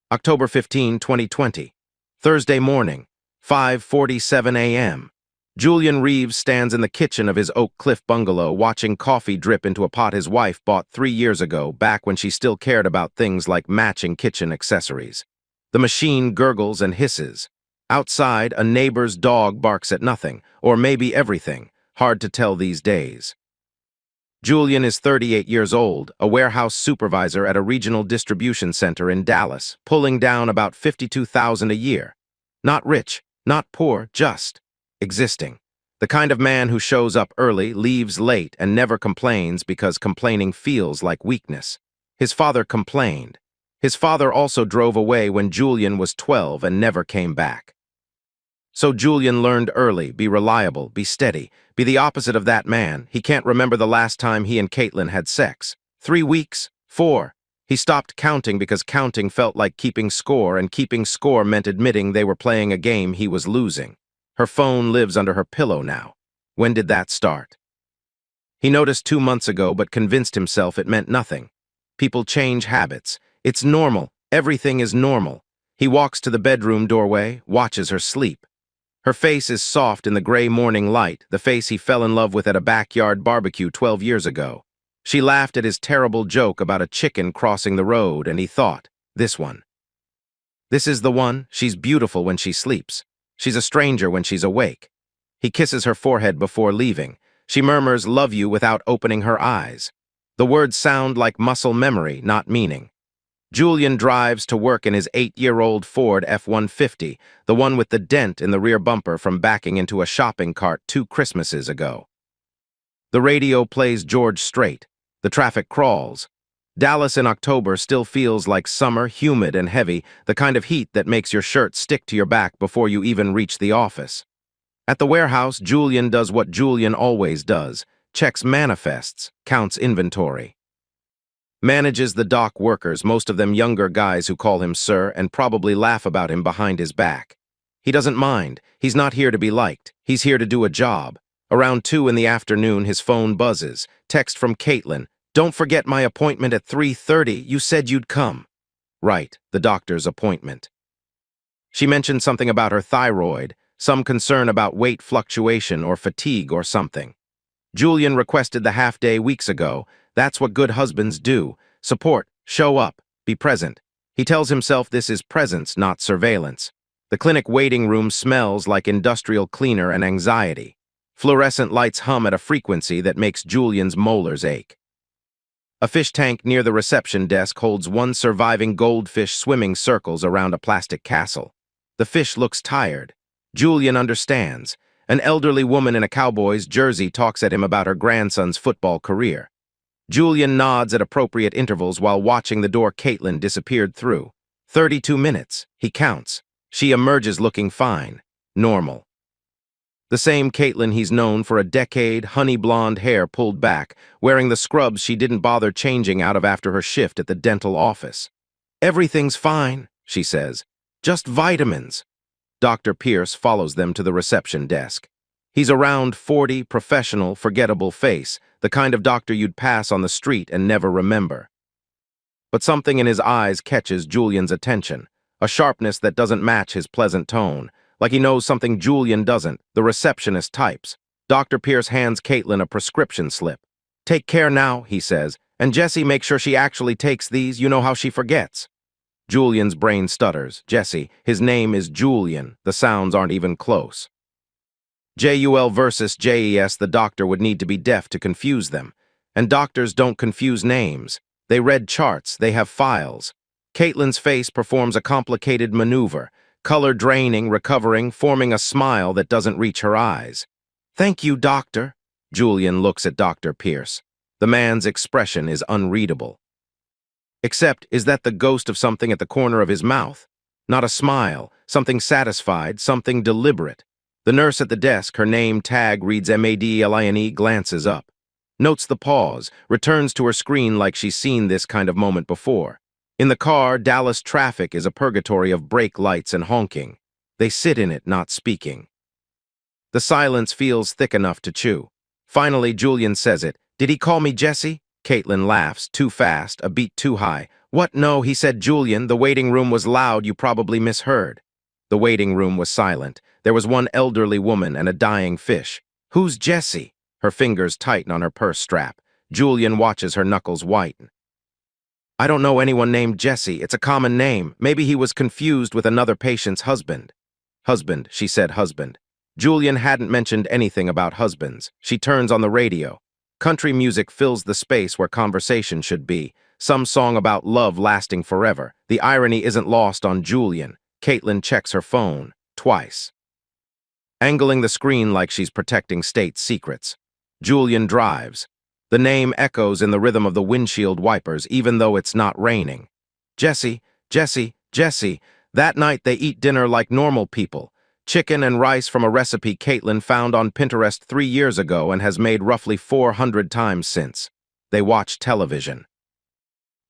October 15, 2020. Thursday morning, 5:47 a.m. Julian Reeves stands in the kitchen of his Oak Cliff bungalow watching coffee drip into a pot his wife bought 3 years ago, back when she still cared about things like matching kitchen accessories. The machine gurgles and hisses. Outside, a neighbor's dog barks at nothing, or maybe everything, hard to tell these days. Julian is 38 years old, a warehouse supervisor at a regional distribution center in Dallas, pulling down about $52,000 a year. Not rich, not poor, just existing. The kind of man who shows up early, leaves late, and never complains because complaining feels like weakness. His father complained. His father also drove away when Julian was 12 and never came back. So Julian learned early, be reliable, be steady, be the opposite of that man. He can't remember the last time he and Caitlin had sex. 3 weeks? 4. He stopped counting because counting felt like keeping score, and keeping score meant admitting they were playing a game he was losing. Her phone lives under her pillow now. When did that start? He noticed 2 months ago, but convinced himself it meant nothing. People change habits. It's normal. Everything is normal. He walks to the bedroom doorway, watches her sleep. Her face is soft in the gray morning light, the face he fell in love with at a backyard barbecue 12 years ago. She laughed at his terrible joke about a chicken crossing the road, and he thought, this one. This is the one. She's beautiful when she sleeps. She's a stranger when she's awake. He kisses her forehead before leaving. She murmurs, "Love you," without opening her eyes. The words sound like muscle memory, not meaning. Julian drives to work in his 8-year-old Ford F-150, the one with the dent in the rear bumper from backing into a shopping cart 2 Christmases ago. The radio plays George Strait. The traffic crawls. Dallas in October still feels like summer, humid and heavy, the kind of heat that makes your shirt stick to your back before you even reach the office. At the warehouse, Julian does what Julian always does, checks manifests, counts inventory. Manages the dock workers, most of them younger guys who call him sir and probably laugh about him behind his back. He doesn't mind. He's not here to be liked. He's here to do a job. Around 2 in the afternoon, his phone buzzes. Text from Caitlin. "Don't forget my appointment at 3:30. You said you'd come." Right, the doctor's appointment. She mentioned something about her thyroid, some concern about weight fluctuation or fatigue or something. Julian requested the half-day weeks ago. That's what good husbands do. Support, show up, be present. He tells himself this is presence, not surveillance. The clinic waiting room smells like industrial cleaner and anxiety. Fluorescent lights hum at a frequency that makes Julian's molars ache. A fish tank near the reception desk holds one surviving goldfish swimming circles around a plastic castle. The fish looks tired. Julian understands. An elderly woman in a Cowboys jersey talks at him about her grandson's football career. Julian nods at appropriate intervals while watching the door Caitlin disappeared through. 32 minutes. He counts. She emerges looking fine. Normal. The same Caitlin he's known for a decade, honey blonde hair pulled back, wearing the scrubs she didn't bother changing out of after her shift at the dental office. "Everything's fine," she says. "Just vitamins." Dr. Pierce follows them to the reception desk. He's around 40, professional, forgettable face, the kind of doctor you'd pass on the street and never remember. But something in his eyes catches Julian's attention, a sharpness that doesn't match his pleasant tone, like he knows something Julian doesn't. The receptionist types. Dr. Pierce hands Caitlin a prescription slip. "Take care now," he says, "and Jessie, make sure she actually takes these. You know how she forgets." Julian's brain stutters. Jessie. His name is Julian. The sounds aren't even close. JUL versus JES, the doctor would need to be deaf to confuse them. And doctors don't confuse names. They read charts, they have files. Caitlin's face performs a complicated maneuver, color draining, recovering, forming a smile that doesn't reach her eyes. "Thank you, doctor." Julian looks at Dr. Pierce. The man's expression is unreadable. Except, is that the ghost of something at the corner of his mouth? Not a smile, something satisfied, something deliberate. The nurse at the desk, her name tag reads MADLINE, glances up. Notes the pause, returns to her screen like she's seen this kind of moment before. In the car, Dallas traffic is a purgatory of brake lights and honking. They sit in it, not speaking. The silence feels thick enough to chew. Finally, Julian says it. "Did he call me Jessie?" Caitlin laughs, too fast, a beat too high. "What? No," he said. "Julian, the waiting room was loud. You probably misheard." The waiting room was silent. There was one elderly woman and a dying fish. "Who's Jessie?" Her fingers tighten on her purse strap. Julian watches her knuckles whiten. "I don't know anyone named Jesse. It's a common name. Maybe he was confused with another patient's husband." "Husband," she said, "husband." Julian hadn't mentioned anything about husbands. She turns on the radio. Country music fills the space where conversation should be. Some song about love lasting forever. The irony isn't lost on Julian. Caitlin checks her phone, twice, angling the screen like she's protecting state secrets. Julian drives. The name echoes in the rhythm of the windshield wipers, even though it's not raining. Jesse, Jesse, Jesse. That night they eat dinner like normal people. Chicken and rice from a recipe Caitlin found on Pinterest 3 years ago and has made roughly 400 times since. They watch television.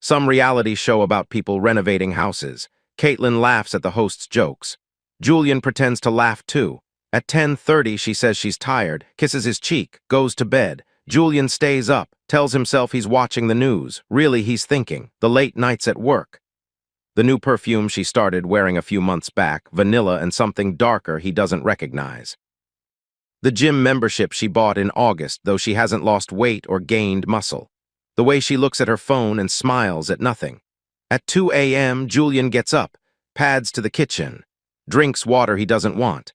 Some reality show about people renovating houses. Caitlin laughs at the host's jokes. Julian pretends to laugh too. At 10:30, she says she's tired, kisses his cheek, goes to bed. Julian stays up, tells himself he's watching the news. Really, he's thinking. The late nights at work. The new perfume she started wearing a few months back, vanilla and something darker he doesn't recognize. The gym membership she bought in August, though she hasn't lost weight or gained muscle. The way she looks at her phone and smiles at nothing. At 2 a.m., Julian gets up, pads to the kitchen, drinks water he doesn't want.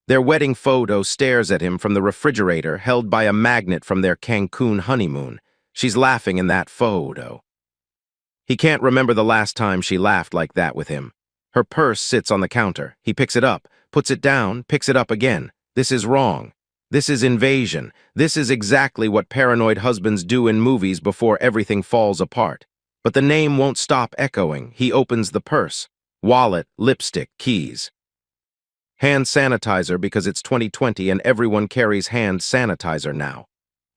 Their wedding photo stares at him from the refrigerator held by a magnet from their Cancun honeymoon. She's laughing in that photo. He can't remember the last time she laughed like that with him. Her purse sits on the counter. He picks it up, puts it down, picks it up again. This is wrong. This is invasion. This is exactly what paranoid husbands do in movies before everything falls apart. But the name won't stop echoing. He opens the purse. Wallet, lipstick, keys. Hand sanitizer because it's 2020 and everyone carries hand sanitizer now.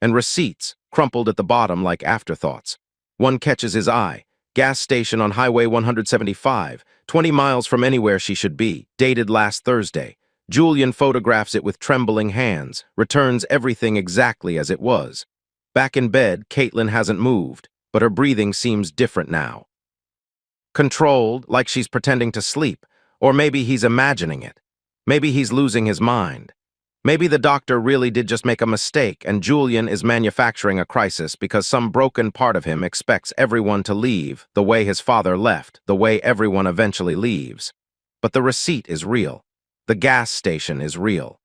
And receipts, crumpled at the bottom like afterthoughts. One catches his eye. Gas station on Highway 175, 20 miles from anywhere she should be, dated last Thursday. Julian photographs it with trembling hands, returns everything exactly as it was. Back in bed, Caitlin hasn't moved, but her breathing seems different now. Controlled, like she's pretending to sleep, or maybe he's imagining it. Maybe he's losing his mind. Maybe the doctor really did just make a mistake and Julian is manufacturing a crisis because some broken part of him expects everyone to leave the way his father left, the way everyone eventually leaves. But the receipt is real. The gas station is real.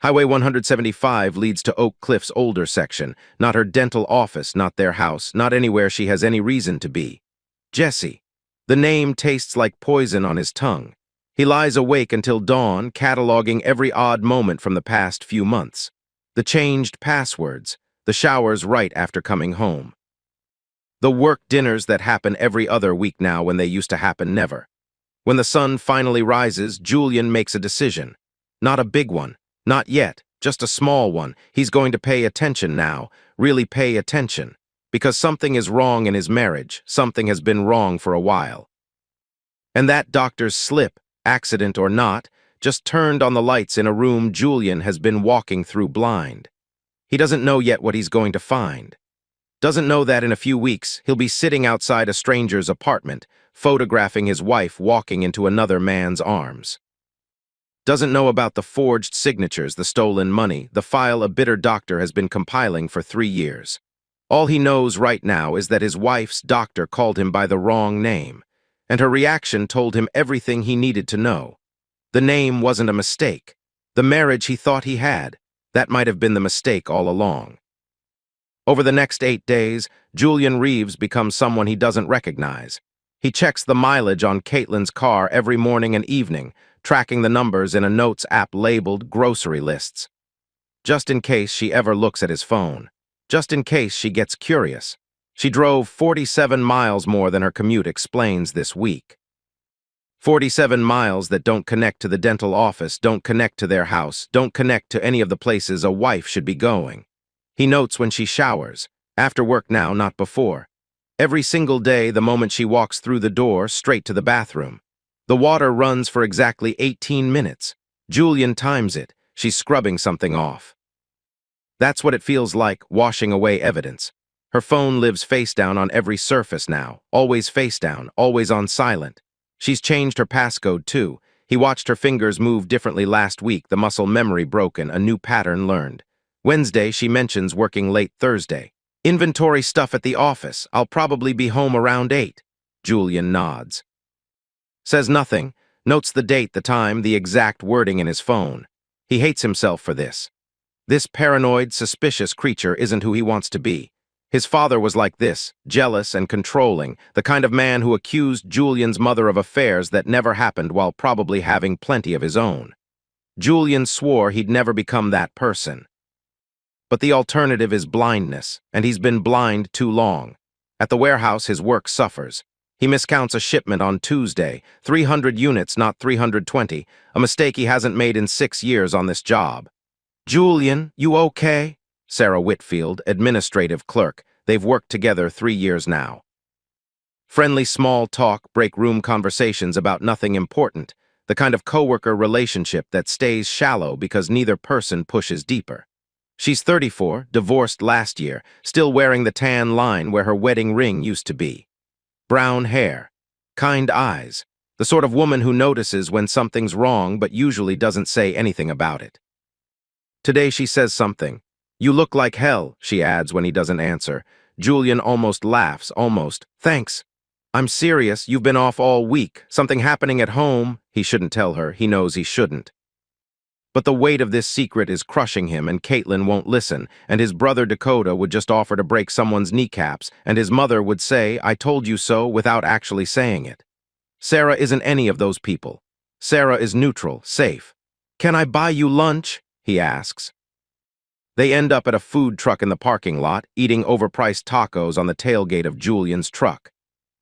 Highway 175 leads to Oak Cliff's older section, not her dental office, not their house, not anywhere she has any reason to be. Jesse. The name tastes like poison on his tongue. He lies awake until dawn, cataloging every odd moment from the past few months. The changed passwords, the showers right after coming home. The work dinners that happen every other week now when they used to happen never. When the sun finally rises, Julian makes a decision. Not a big one, not yet, just a small one. He's going to pay attention now, really pay attention. Because something is wrong in his marriage, something has been wrong for a while. And that doctor's slip, accident or not, just turned on the lights in a room Julian has been walking through blind. He doesn't know yet what he's going to find. Doesn't know that in a few weeks he'll be sitting outside a stranger's apartment, photographing his wife walking into another man's arms. Doesn't know about the forged signatures, the stolen money, the file a bitter doctor has been compiling for 3 years. All he knows right now is that his wife's doctor called him by the wrong name, and her reaction told him everything he needed to know. The name wasn't a mistake. The marriage he thought he had, that might have been the mistake all along. Over the next 8 days, Julian Reeves becomes someone he doesn't recognize. He checks the mileage on Caitlin's car every morning and evening, tracking the numbers in a notes app labeled grocery lists. Just in case she ever looks at his phone. Just in case she gets curious. She drove 47 miles more than her commute explains this week. 47 miles that don't connect to the dental office, don't connect to their house, don't connect to any of the places a wife should be going. He notes when she showers, after work now, not before. Every single day, the moment she walks through the door, straight to the bathroom. The water runs for exactly 18 minutes. Julian times it. She's scrubbing something off. That's what it feels like, washing away evidence. Her phone lives face down on every surface now, always face down, always on silent. She's changed her passcode too. He watched her fingers move differently last week, the muscle memory broken, a new pattern learned. Wednesday, she mentions working late Thursday. Inventory stuff at the office. I'll probably be home around 8. Julian nods. Says nothing, notes the date, the time, the exact wording in his phone. He hates himself for this. This paranoid, suspicious creature isn't who he wants to be. His father was like this, jealous and controlling, the kind of man who accused Julian's mother of affairs that never happened while probably having plenty of his own. Julian swore he'd never become that person. But the alternative is blindness, and he's been blind too long. At the warehouse, his work suffers. He miscounts a shipment on Tuesday, 300 units, not 320, a mistake he hasn't made in 6 years on this job. Julian, you okay? Sarah Whitfield, administrative clerk. They've worked together 3 years now. Friendly small talk, break room conversations about nothing important, the kind of coworker relationship that stays shallow because neither person pushes deeper. She's 34, divorced last year, still wearing the tan line where her wedding ring used to be. Brown hair, kind eyes, the sort of woman who notices when something's wrong but usually doesn't say anything about it. Today she says something. You look like hell, she adds when he doesn't answer. Julian almost laughs, almost. Thanks. I'm serious, you've been off all week. Something happening at home. He shouldn't tell her, he knows he shouldn't. But the weight of this secret is crushing him, and Caitlin won't listen, and his brother Dakota would just offer to break someone's kneecaps, and his mother would say, I told you so, without actually saying it. Sarah isn't any of those people. Sarah is neutral, safe. Can I buy you lunch? He asks. They end up at a food truck in the parking lot, eating overpriced tacos on the tailgate of Julian's truck.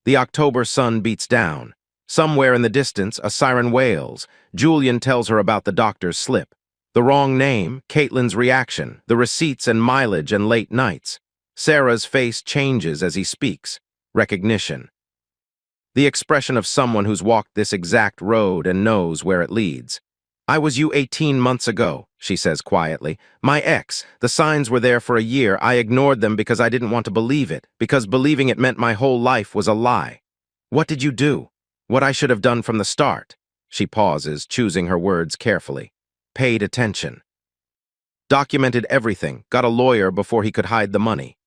The October sun beats down. Somewhere in the distance, a siren wails. Julian tells her about the doctor's slip. The wrong name, Caitlin's reaction, the receipts and mileage and late nights. Sarah's face changes as he speaks. Recognition. The expression of someone who's walked this exact road and knows where it leads. I was you 18 months ago, she says quietly. My ex. The signs were there for a year. I ignored them because I didn't want to believe it, because believing it meant my whole life was a lie. What did you do? What I should have done from the start. She pauses, choosing her words carefully. Paid attention. Documented everything, got a lawyer before he could hide the money.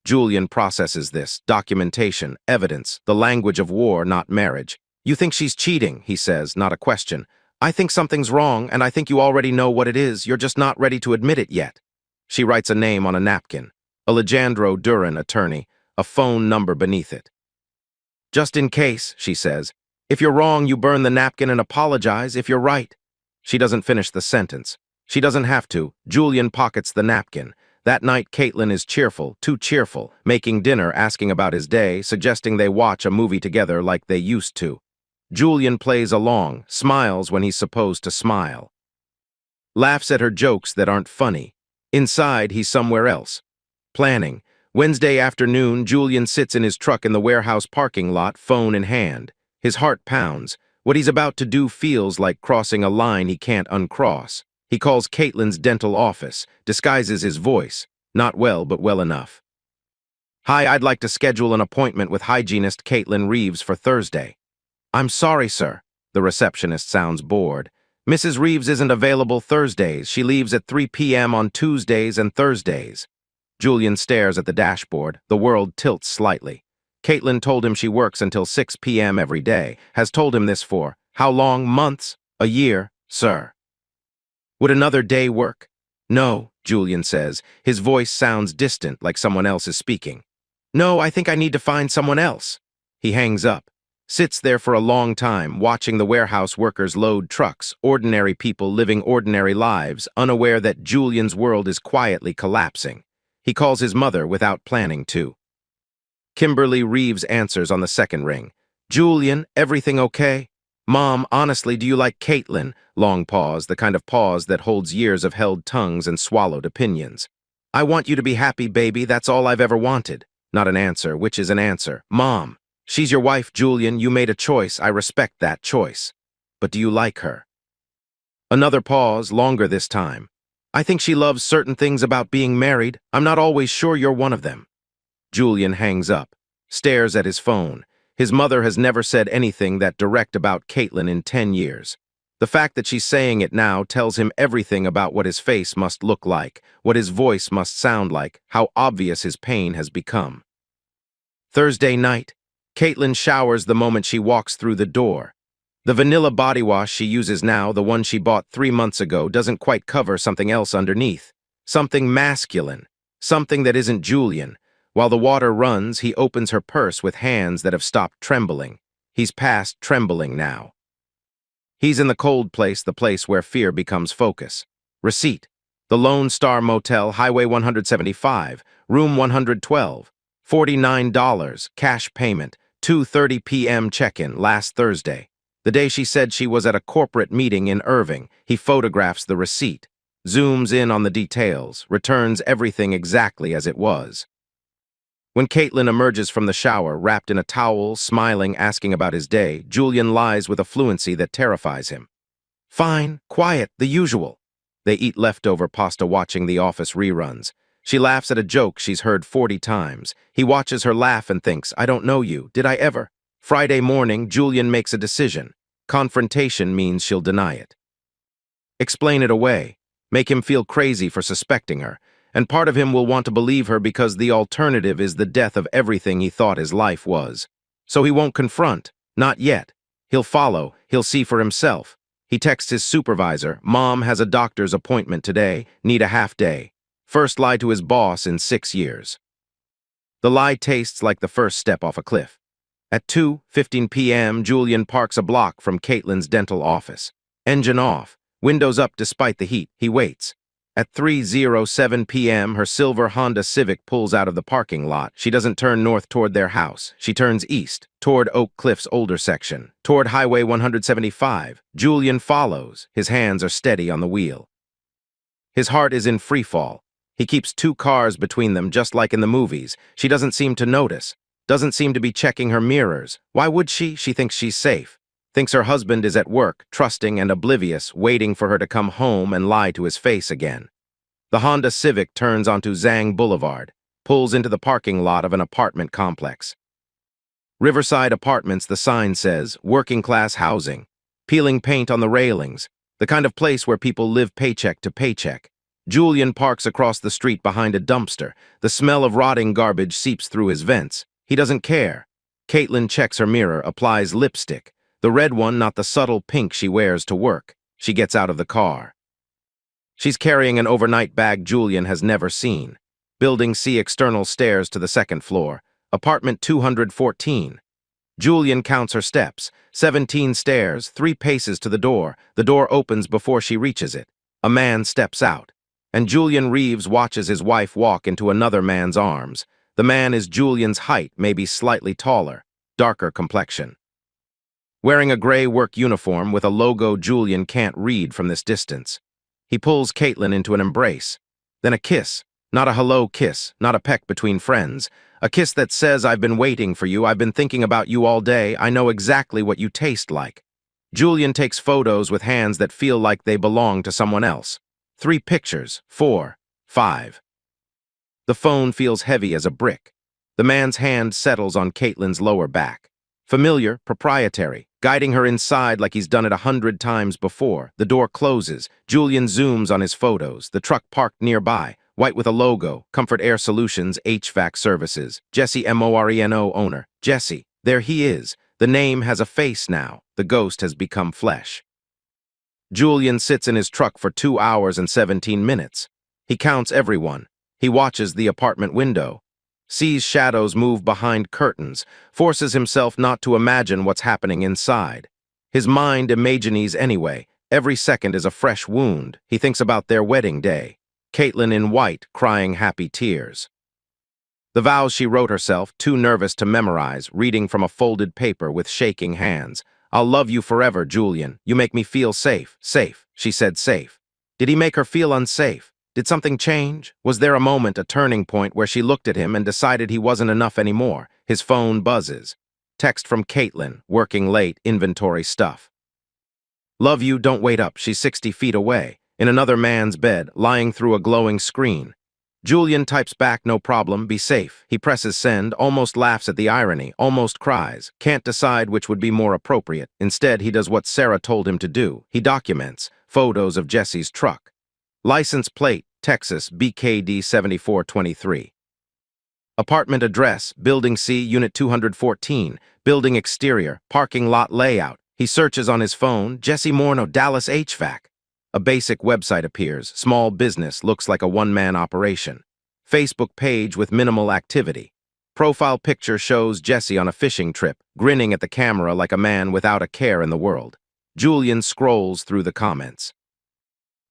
Julian processes this. Documentation, evidence, the language of war, not marriage. You think she's cheating, he says, not a question. I think something's wrong, and I think you already know what it is. You're just not ready to admit it yet. She writes a name on a napkin. Alejandro Duran, attorney, a phone number beneath it. Just in case, she says. If you're wrong, you burn the napkin and apologize. If you're right. She doesn't finish the sentence. She doesn't have to. Julian pockets the napkin. That night, Caitlin is cheerful, too cheerful, making dinner, asking about his day, suggesting they watch a movie together like they used to. Julian plays along, smiles when he's supposed to smile. Laughs at her jokes that aren't funny. Inside, he's somewhere else. Planning. Wednesday afternoon, Julian sits in his truck in the warehouse parking lot, phone in hand. His heart pounds. What he's about to do feels like crossing a line he can't uncross. He calls Caitlin's dental office, disguises his voice. Not well, but well enough. Hi, I'd like to schedule an appointment with hygienist Caitlin Reeves for Thursday. I'm sorry, sir. The receptionist sounds bored. Mrs. Reeves isn't available Thursdays. She leaves at 3 p.m. on Tuesdays and Thursdays. Julian stares at the dashboard. The world tilts slightly. Caitlin told him she works until 6 p.m. every day. Has told him this for how long? Months? A year? Sir. Would another day work? No, Julian says. His voice sounds distant, like someone else is speaking. No, I think I need to find someone else. He hangs up. Sits there for a long time, watching the warehouse workers load trucks, ordinary people living ordinary lives, unaware that Julian's world is quietly collapsing. He calls his mother without planning to. Kimberly Reeves answers on the second ring. Julian, everything okay? Mom, honestly, do you like Caitlin? Long pause, the kind of pause that holds years of held tongues and swallowed opinions. I want you to be happy, baby, that's all I've ever wanted. Not an answer, which is an answer. Mom. She's your wife, Julian. You made a choice. I respect that choice. But do you like her? Another pause, longer this time. I think she loves certain things about being married. I'm not always sure you're one of them. Julian hangs up, stares at his phone. His mother has never said anything that direct about Caitlin in 10 years. The fact that she's saying it now tells him everything about what his face must look like, what his voice must sound like, how obvious his pain has become. Thursday night, Caitlin showers the moment she walks through the door. The vanilla body wash she uses now, the one she bought 3 months ago, doesn't quite cover something else underneath. Something masculine, something that isn't Julian. While the water runs, he opens her purse with hands that have stopped trembling. He's past trembling now. He's in the cold place, the place where fear becomes focus. Receipt: the Lone Star Motel, Highway 175, Room 112. $49, cash payment, 2:30 p.m. check-in, last Thursday. The day she said she was at a corporate meeting in Irving. He photographs the receipt, zooms in on the details, returns everything exactly as it was. When Caitlin emerges from the shower, wrapped in a towel, smiling, asking about his day, Julian lies with a fluency that terrifies him. Fine, quiet, the usual. They eat leftover pasta watching The Office reruns. She laughs at a joke she's heard 40 times. He watches her laugh and thinks, I don't know you, did I ever? Friday morning, Julian makes a decision. Confrontation means she'll deny it. Explain it away. Make him feel crazy for suspecting her. And part of him will want to believe her because the alternative is the death of everything he thought his life was. So he won't confront. Not yet. He'll follow. He'll see for himself. He texts his supervisor, Mom has a doctor's appointment today, need a half day. First lie to his boss in 6 years. The lie tastes like the first step off a cliff. At 2:15 p.m., Julian parks a block from Caitlin's dental office. Engine off, windows up despite the heat. He waits. At 3:07 p.m., her silver Honda Civic pulls out of the parking lot. She doesn't turn north toward their house. She turns east, toward Oak Cliff's older section, toward Highway 175. Julian follows. His hands are steady on the wheel. His heart is in free fall. He keeps 2 cars between them, just like in the movies. She doesn't seem to notice. Doesn't seem to be checking her mirrors. Why would she? She thinks she's safe. Thinks her husband is at work, trusting and oblivious, waiting for her to come home and lie to his face again. The Honda Civic turns onto Zhang Boulevard, pulls into the parking lot of an apartment complex. Riverside Apartments, the sign says, working-class housing. Peeling paint on the railings, the kind of place where people live paycheck to paycheck. Julian parks across the street behind a dumpster. The smell of rotting garbage seeps through his vents. He doesn't care. Caitlin checks her mirror, applies lipstick. The red one, not the subtle pink she wears to work. She gets out of the car. She's carrying an overnight bag Julian has never seen. Building C, external stairs to the 2nd floor. Apartment 214. Julian counts her steps. 17 stairs, 3 paces to the door. The door opens before she reaches it. A man steps out. And Julian Reeves watches his wife walk into another man's arms. The man is Julian's height, maybe slightly taller, darker complexion. Wearing a gray work uniform with a logo Julian can't read from this distance. He pulls Caitlin into an embrace. Then a kiss. Not a hello kiss, not a peck between friends. A kiss that says, I've been waiting for you, I've been thinking about you all day, I know exactly what you taste like. Julian takes photos with hands that feel like they belong to someone else. 3 pictures, 4, 5. The phone feels heavy as a brick. The man's hand settles on Caitlin's lower back. Familiar, proprietary, guiding her inside like he's done it 100 times before. The door closes. Julian zooms on his photos. The truck parked nearby, white with a logo, Comfort Air Solutions, HVAC Services. Jesse Moreno owner. Jesse. There he is. The name has a face now. The ghost has become flesh. Julian sits in his truck for 2 hours and 17 minutes. He counts everyone. He watches the apartment window. Sees shadows move behind curtains, forces himself not to imagine what's happening inside. His mind imagines anyway. Every second is a fresh wound. He thinks about their wedding day. Caitlin in white, crying happy tears. The vows she wrote herself, too nervous to memorize, reading from a folded paper with shaking hands. I'll love you forever, Julian. You make me feel safe. Safe. She said safe. Did he make her feel unsafe? Did something change? Was there a moment, a turning point, where she looked at him and decided he wasn't enough anymore? His phone buzzes. Text from Caitlin, working late, inventory stuff. Love you, don't wait up. She's 60 feet away, in another man's bed, lying through a glowing screen. Julian types back, "No problem, be safe." He presses send, almost laughs at the irony, almost cries, can't decide which would be more appropriate. Instead, he does what Sarah told him to do. He documents photos of Jesse's truck. License plate, Texas, BKD 7423. Apartment address, Building C, Unit 214. Building exterior, parking lot layout. He searches on his phone, Jesse Morneau, Dallas HVAC. A basic website appears. Small business, looks like a one-man operation. Facebook page with minimal activity. Profile picture shows Jesse on a fishing trip, grinning at the camera like a man without a care in the world. Julian scrolls through the comments.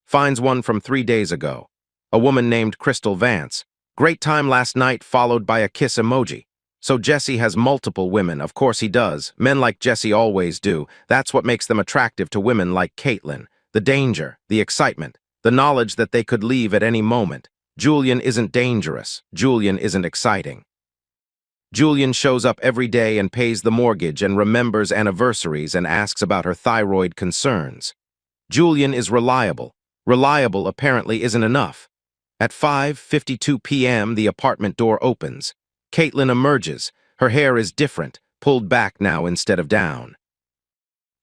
Finds one from 3 days ago. A woman named Crystal Vance. "Great time last night," followed by a kiss emoji. So Jesse has multiple women. Of course he does. Men like Jesse always do. That's what makes them attractive to women like Caitlin. The danger, the excitement, the knowledge that they could leave at any moment. Julian isn't dangerous. Julian isn't exciting. Julian shows up every day and pays the mortgage and remembers anniversaries and asks about her thyroid concerns. Julian is reliable. Reliable apparently isn't enough. At 5:52 p.m., the apartment door opens. Caitlin emerges. Her hair is different, pulled back now instead of down.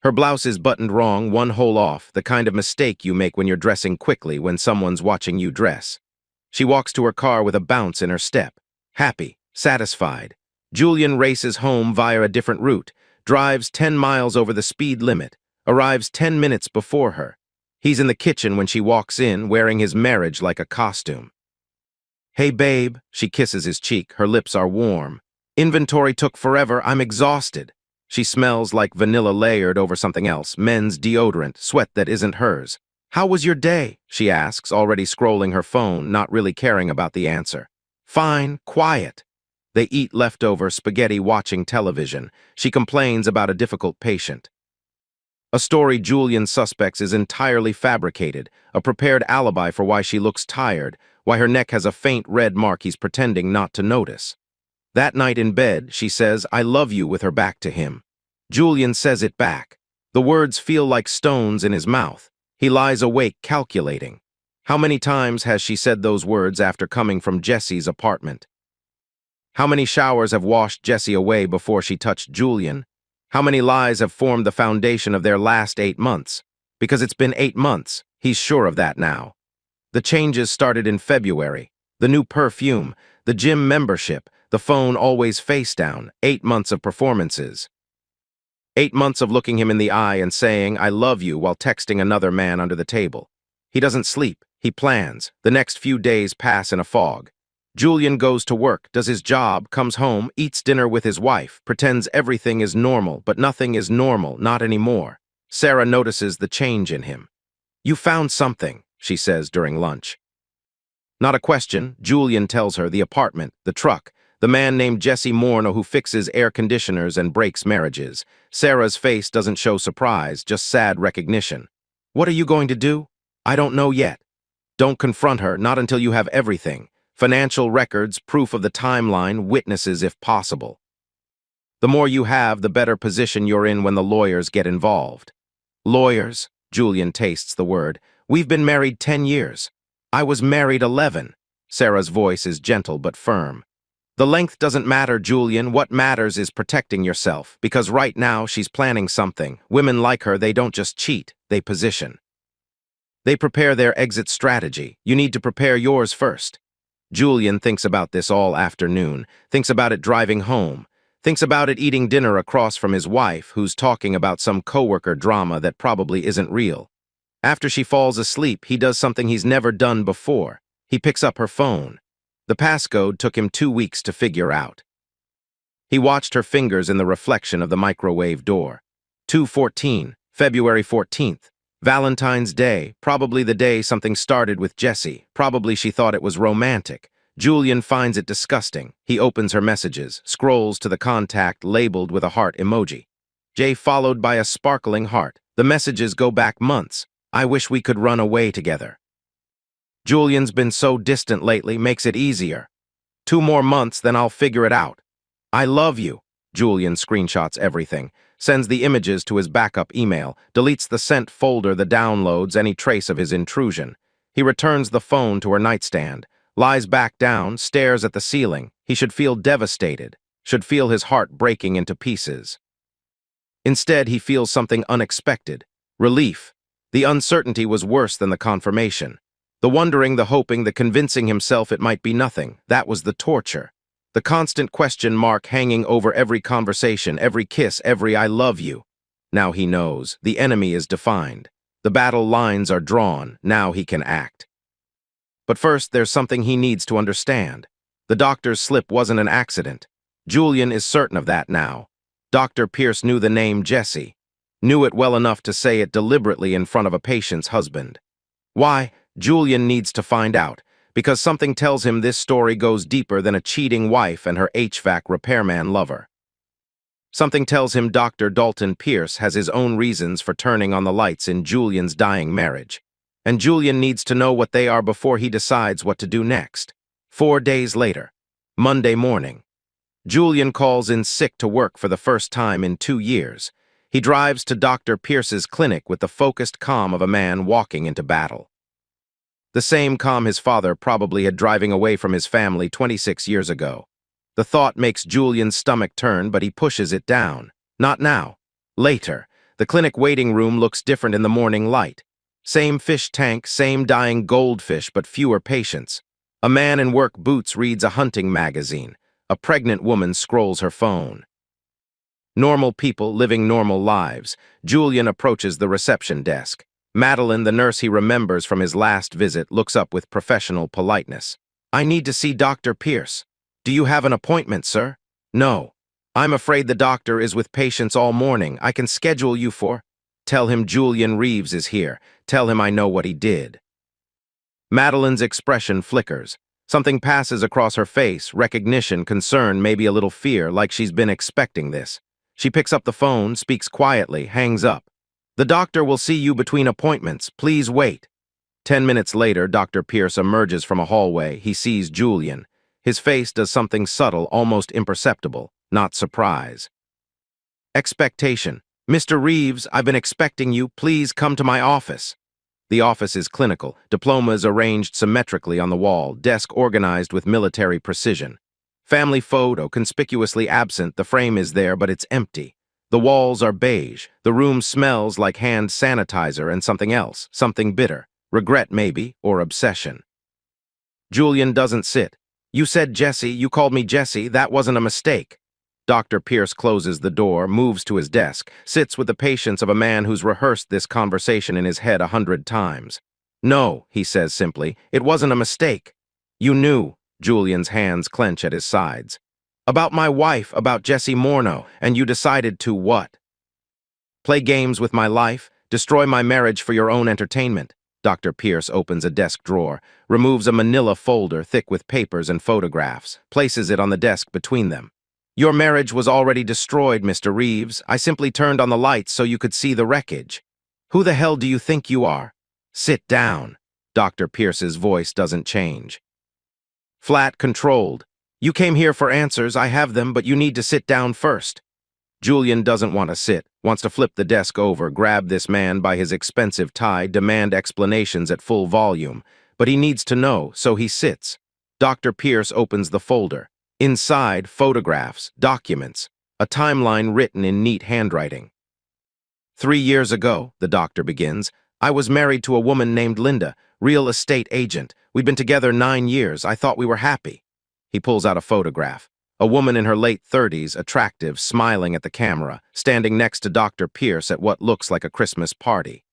Her blouse is buttoned wrong, one hole off, the kind of mistake you make when you're dressing quickly when someone's watching you dress. She walks to her car with a bounce in her step. Happy, satisfied. Julian races home via a different route, drives 10 miles over the speed limit, arrives 10 minutes before her. He's in the kitchen when she walks in, wearing his marriage like a costume. "Hey, babe," she kisses his cheek, her lips are warm. "Inventory took forever, I'm exhausted." She smells like vanilla layered over something else, men's deodorant, sweat that isn't hers. "How was your day?" she asks, already scrolling her phone, not really caring about the answer. "Fine, quiet." They eat leftover spaghetti watching television. She complains about a difficult patient. A story Julian suspects is entirely fabricated, a prepared alibi for why she looks tired, why her neck has a faint red mark he's pretending not to notice. That night in bed, she says, "I love you," with her back to him. Julian says it back. The words feel like stones in his mouth. He lies awake calculating. How many times has she said those words after coming from Jesse's apartment? How many showers have washed Jesse away before she touched Julian? How many lies have formed the foundation of their last 8 months? Because it's been 8 months, he's sure of that now. The changes started in February. The new perfume, the gym membership, the phone always face down, 8 months of performances. 8 months of looking him in the eye and saying, "I love you," while texting another man under the table. He doesn't sleep. He plans. The next few days pass in a fog. Julian goes to work, does his job, comes home, eats dinner with his wife, pretends everything is normal, but nothing is normal, not anymore. Sarah notices the change in him. "You found something," she says during lunch. Not a question, Julian tells her the apartment, the truck, the man named Jesse Morneau who fixes air conditioners and breaks marriages. Sarah's face doesn't show surprise, just sad recognition. "What are you going to do?" "I don't know yet." Don't confront her, not until you have everything. Financial records, proof of the timeline, witnesses if possible. The more you have, the better position you're in when the lawyers get involved. "Lawyers," Julian tastes the word. "We've been married 10 years. I was married 11. Sarah's voice is gentle but firm. "The length doesn't matter, Julian. What matters is protecting yourself, because right now she's planning something. Women like her, they don't just cheat, they position. They prepare their exit strategy. You need to prepare yours first." Julian thinks about this all afternoon, thinks about it driving home, thinks about it eating dinner across from his wife, who's talking about some coworker drama that probably isn't real. After she falls asleep, he does something he's never done before. He picks up her phone. The passcode took him 2 weeks to figure out. He watched her fingers in the reflection of the microwave door. 2:14, February 14th. Valentine's Day, probably the day something started with Jesse. Probably she thought it was romantic. Julian finds it disgusting. He opens her messages, scrolls to the contact labeled with a heart emoji. J followed by a sparkling heart. The messages go back months. "I wish we could run away together." Julian's been so distant lately, makes it easier. 2 more months, then I'll figure it out. "I love you." Julian screenshots everything, sends the images to his backup email, deletes the sent folder, the downloads, any trace of his intrusion. He returns the phone to her nightstand, Lies back down, stares at the ceiling. He should feel devastated, should feel his heart breaking into pieces. Instead, he feels something unexpected. Relief. The uncertainty was worse than the confirmation. The wondering, the hoping, the convincing himself it might be nothing. That was the torture. The constant question mark hanging over every conversation, every kiss, every "I love you." Now he knows. The enemy is defined. The battle lines are drawn. Now he can act. But first, there's something he needs to understand. The doctor's slip wasn't an accident. Julian is certain of that now. Dr. Pierce knew the name Jesse. Knew it well enough to say it deliberately in front of a patient's husband. Why? Julian needs to find out, because something tells him this story goes deeper than a cheating wife and her HVAC repairman lover. Something tells him Dr. Dalton Pierce has his own reasons for turning on the lights in Julian's dying marriage. And Julian needs to know what they are before he decides what to do next. 4 days later, Monday morning. Julian calls in sick to work for the first time in 2 years. He drives to Dr. Pierce's clinic with the focused calm of a man walking into battle. The same calm his father probably had driving away from his family 26 years ago. The thought makes Julian's stomach turn, but he pushes it down. Not now. Later. The clinic waiting room looks different in the morning light. Same fish tank, same dying goldfish, but fewer patients. A man in work boots reads a hunting magazine. A pregnant woman scrolls her phone. Normal people living normal lives. Julian approaches the reception desk. Madeline, the nurse he remembers from his last visit, looks up with professional politeness. "I need to see Dr. Pierce. Do you have an appointment, sir?" "No. I'm afraid the doctor is with patients all morning. I can schedule you for—" "Tell him Julian Reeves is here. Tell him I know what he did." Madeline's expression flickers. Something passes across her face, recognition, concern, maybe a little fear, like she's been expecting this. She picks up the phone, speaks quietly, hangs up. "The doctor will see you between appointments. Please wait." 10 minutes later, Dr. Pierce emerges from a hallway. He sees Julian. His face does something subtle, almost imperceptible, not surprise. Expectation. "Mr. Reeves, I've been expecting you. Please come to my office." The office is clinical, diplomas arranged symmetrically on the wall, desk organized with military precision. Family photo conspicuously absent, the frame is there, but it's empty. The walls are beige. The room smells like hand sanitizer and something else, something bitter. Regret, maybe, or obsession. Julian doesn't sit. "You said Jesse, you called me Jesse, that wasn't a mistake." Dr. Pierce closes the door, moves to his desk, sits with the patience of a man who's rehearsed this conversation in his head 100 times. "No," he says simply, "it wasn't a mistake." "You knew." Julian's hands clench at his sides. "About my wife, about Jesse Morneau, and you decided to what? Play games with my life? Destroy my marriage for your own entertainment?" Dr. Pierce opens a desk drawer, removes a manila folder thick with papers and photographs, places it on the desk between them. "Your marriage was already destroyed, Mr. Reeves. I simply turned on the lights so you could see the wreckage. Who the hell do you think you are?" "Sit down." Dr. Pierce's voice doesn't change. Flat, controlled. "You came here for answers, I have them, but you need to sit down first." Julian doesn't want to sit, wants to flip the desk over, grab this man by his expensive tie, demand explanations at full volume. But he needs to know, so he sits. Dr. Pierce opens the folder. Inside, photographs, documents, a timeline written in neat handwriting. 3 years ago, the doctor begins, I was married to a woman named Linda, real estate agent. We'd been together 9 years. I thought we were happy. He pulls out a photograph. A woman in her late 30s, attractive, smiling at the camera, standing next to Dr. Pierce at what looks like a Christmas party.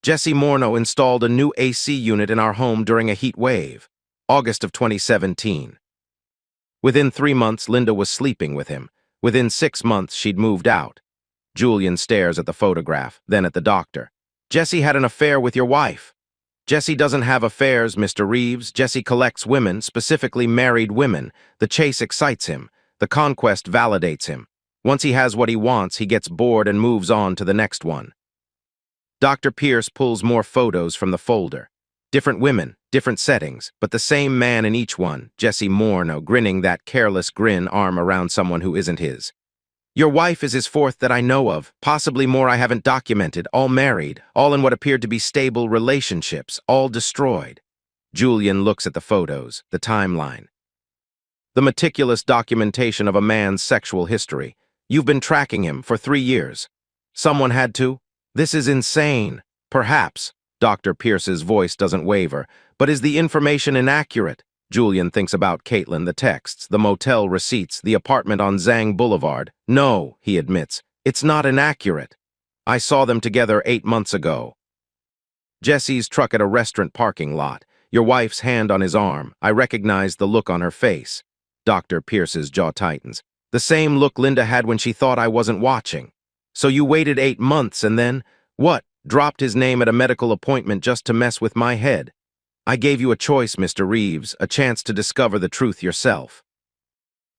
Jesse Morneau installed a new AC unit in our home during a heat wave. August of 2017. Within 3 months, Linda was sleeping with him. Within 6 months, she'd moved out. Julian stares at the photograph, then at the doctor. Jesse had an affair with your wife. Jesse doesn't have affairs, Mr. Reeves. Jesse collects women, specifically married women. The chase excites him. The conquest validates him. Once he has what he wants, he gets bored and moves on to the next one. Dr. Pierce pulls more photos from the folder. Different women, different settings, but the same man in each one, Jesse Morneau, grinning that careless grin, arm around someone who isn't his. Your wife is his fourth that I know of, possibly more I haven't documented, all married, all in what appeared to be stable relationships, all destroyed. Julian looks at the photos, the timeline. The meticulous documentation of a man's sexual history. You've been tracking him for 3 years. Someone had to? This is insane. Perhaps. Dr. Pierce's voice doesn't waver. But is the information inaccurate? Julian thinks about Caitlin, the texts, the motel receipts, the apartment on Zhang Boulevard. No, he admits. It's not inaccurate. I saw them together 8 months ago. Jesse's truck at a restaurant parking lot. Your wife's hand on his arm. I recognized the look on her face. Dr. Pierce's jaw tightens. The same look Linda had when she thought I wasn't watching. So you waited 8 months and then, what, dropped his name at a medical appointment just to mess with my head? I gave you a choice, Mr. Reeves, a chance to discover the truth yourself.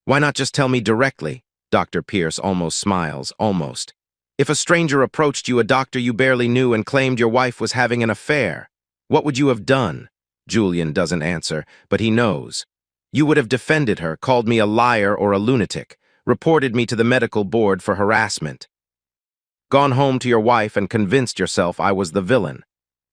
Why not just tell me directly? Dr. Pierce almost smiles, almost. If a stranger approached you, a doctor you barely knew, and claimed your wife was having an affair, what would you have done? Julian doesn't answer, but he knows. You would have defended her, called me a liar or a lunatic, reported me to the medical board for harassment. Gone home to your wife and convinced yourself I was the villain.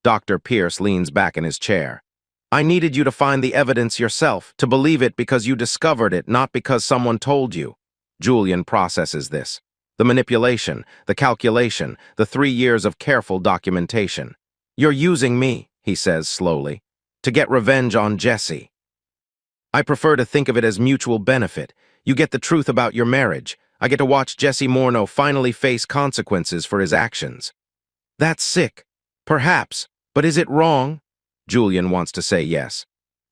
Dr. Pierce leans back in his chair. I needed you to find the evidence yourself, to believe it because you discovered it, not because someone told you. Julian processes this. The manipulation, the calculation, the 3 years of careful documentation. You're using me, he says slowly, to get revenge on Jesse. I prefer to think of it as mutual benefit. You get the truth about your marriage. I get to watch Jesse Morneau finally face consequences for his actions. That's sick. Perhaps. But is it wrong? Julian wants to say yes.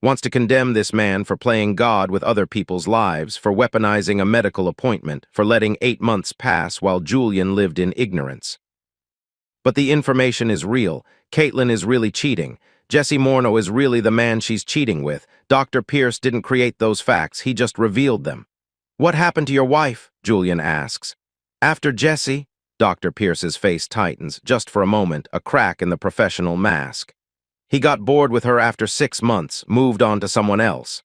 Wants to condemn this man for playing God with other people's lives, for weaponizing a medical appointment, for letting 8 months pass while Julian lived in ignorance. But the information is real. Caitlin is really cheating. Jesse Morneau is really the man she's cheating with. Dr. Pierce didn't create those facts, he just revealed them. What happened to your wife? Julian asks. After Jesse? Dr. Pierce's face tightens, just for a moment, a crack in the professional mask. He got bored with her after 6 months, moved on to someone else.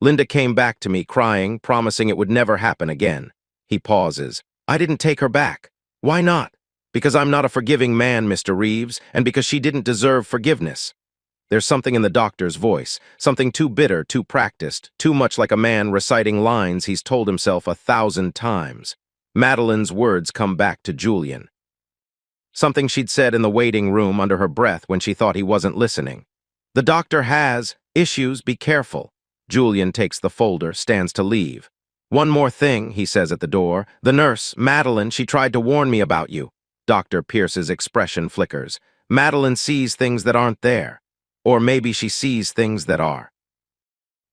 Linda came back to me crying, promising it would never happen again. He pauses. I didn't take her back. Why not? Because I'm not a forgiving man, Mr. Reeves, and because she didn't deserve forgiveness. There's something in the doctor's voice, something too bitter, too practiced, too much like a man reciting lines he's told himself 1,000 times. Madeline's words come back to Julian. Something she'd said in the waiting room under her breath when she thought he wasn't listening. The doctor has issues, be careful. Julian takes the folder, stands to leave. One more thing, he says at the door. The nurse, Madeline, she tried to warn me about you. Dr. Pierce's expression flickers. Madeline sees things that aren't there. Or maybe she sees things that are.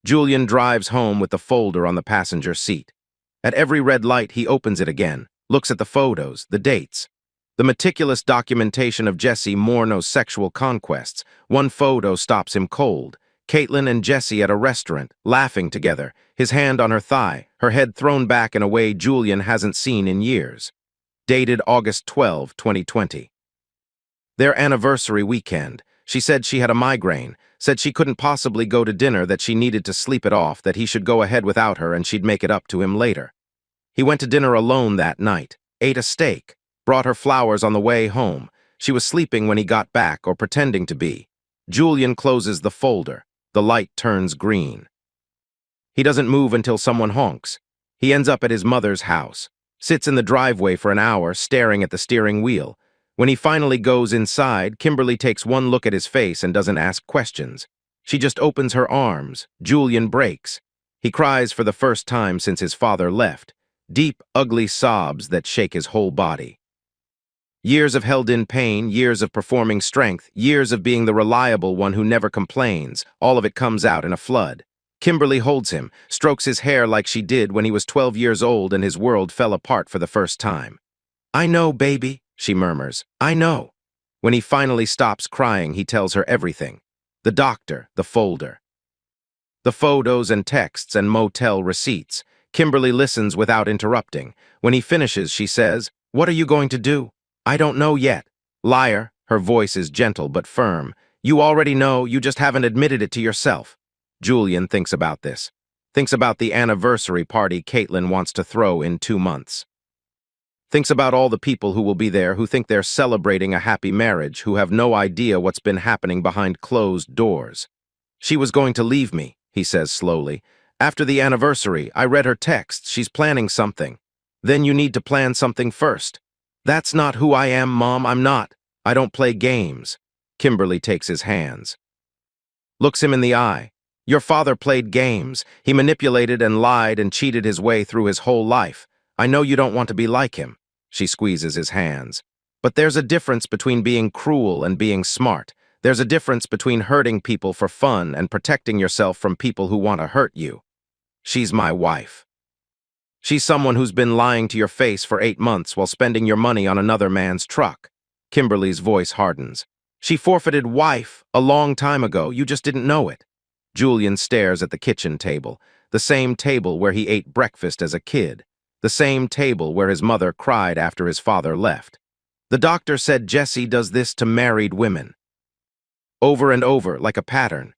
Julian drives home with the folder on the passenger seat. At every red light, he opens it again, looks at the photos, the dates. The meticulous documentation of Jesse Morneau's sexual conquests. One photo stops him cold. Caitlin and Jesse at a restaurant, laughing together, his hand on her thigh, her head thrown back in a way Julian hasn't seen in years. Dated August 12, 2020. Their anniversary weekend. She said she had a migraine, said she couldn't possibly go to dinner, that she needed to sleep it off, that he should go ahead without her and she'd make it up to him later. He went to dinner alone that night, ate a steak, brought her flowers on the way home. She was sleeping when he got back, or pretending to be. Julian closes the folder. The light turns green. He doesn't move until someone honks. He ends up at his mother's house, sits in the driveway for an hour, staring at the steering wheel. When he finally goes inside, Kimberly takes one look at his face and doesn't ask questions. She just opens her arms. Julian breaks. He cries for the first time since his father left. Deep, ugly sobs that shake his whole body. Years of held-in pain, years of performing strength, years of being the reliable one who never complains, all of it comes out in a flood. Kimberly holds him, strokes his hair like she did when he was 12 years old and his world fell apart for the first time. I know, baby, she murmurs. I know. When he finally stops crying, he tells her everything. The doctor, the folder. The photos and texts and motel receipts. Kimberly listens without interrupting. When he finishes, she says, "What are you going to do?" "I don't know yet." "Liar." Her voice is gentle but firm. "You already know, you just haven't admitted it to yourself." Julian thinks about this. Thinks about the anniversary party Caitlin wants to throw in 2 months. Thinks about all the people who will be there, who think they're celebrating a happy marriage, who have no idea what's been happening behind closed doors. She was going to leave me, he says slowly. After the anniversary, I read her texts. She's planning something. Then you need to plan something first. That's not who I am, Mom. I'm not. I don't play games. Kimberly takes his hands. Looks him in the eye. Your father played games. He manipulated and lied and cheated his way through his whole life. I know you don't want to be like him. She squeezes his hands. But there's a difference between being cruel and being smart. There's a difference between hurting people for fun and protecting yourself from people who want to hurt you. She's my wife. She's someone who's been lying to your face for 8 months while spending your money on another man's truck. Kimberly's voice hardens. She forfeited wife a long time ago. You just didn't know it. Julian stares at the kitchen table, the same table where he ate breakfast as a kid, the same table where his mother cried after his father left. The doctor said Jesse does this to married women. Over and over, like a pattern.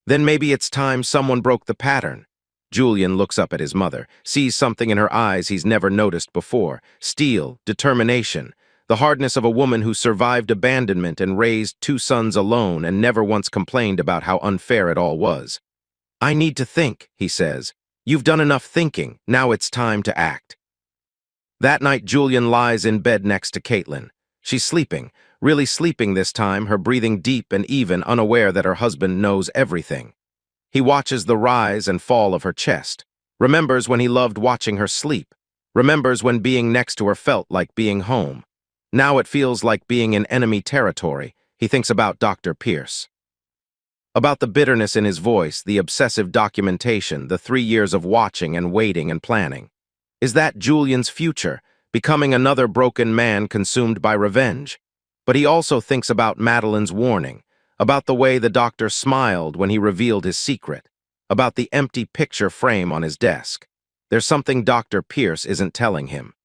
Then maybe it's time someone broke the pattern. Julian looks up at his mother, sees something in her eyes he's never noticed before. Steel, determination, the hardness of a woman who survived abandonment and raised 2 sons alone and never once complained about how unfair it all was. I need to think, he says. You've done enough thinking. Now it's time to act. That night, Julian lies in bed next to Caitlin. She's sleeping, really sleeping this time, her breathing deep and even, unaware that her husband knows everything. He watches the rise and fall of her chest, remembers when he loved watching her sleep, remembers when being next to her felt like being home. Now it feels like being in enemy territory. He thinks about Dr. Pierce. About the bitterness in his voice, the obsessive documentation, the 3 years of watching and waiting and planning. Is that Julian's future, becoming another broken man consumed by revenge? But he also thinks about Madeline's warning, about the way the doctor smiled when he revealed his secret, about the empty picture frame on his desk. There's something Dr. Pierce isn't telling him.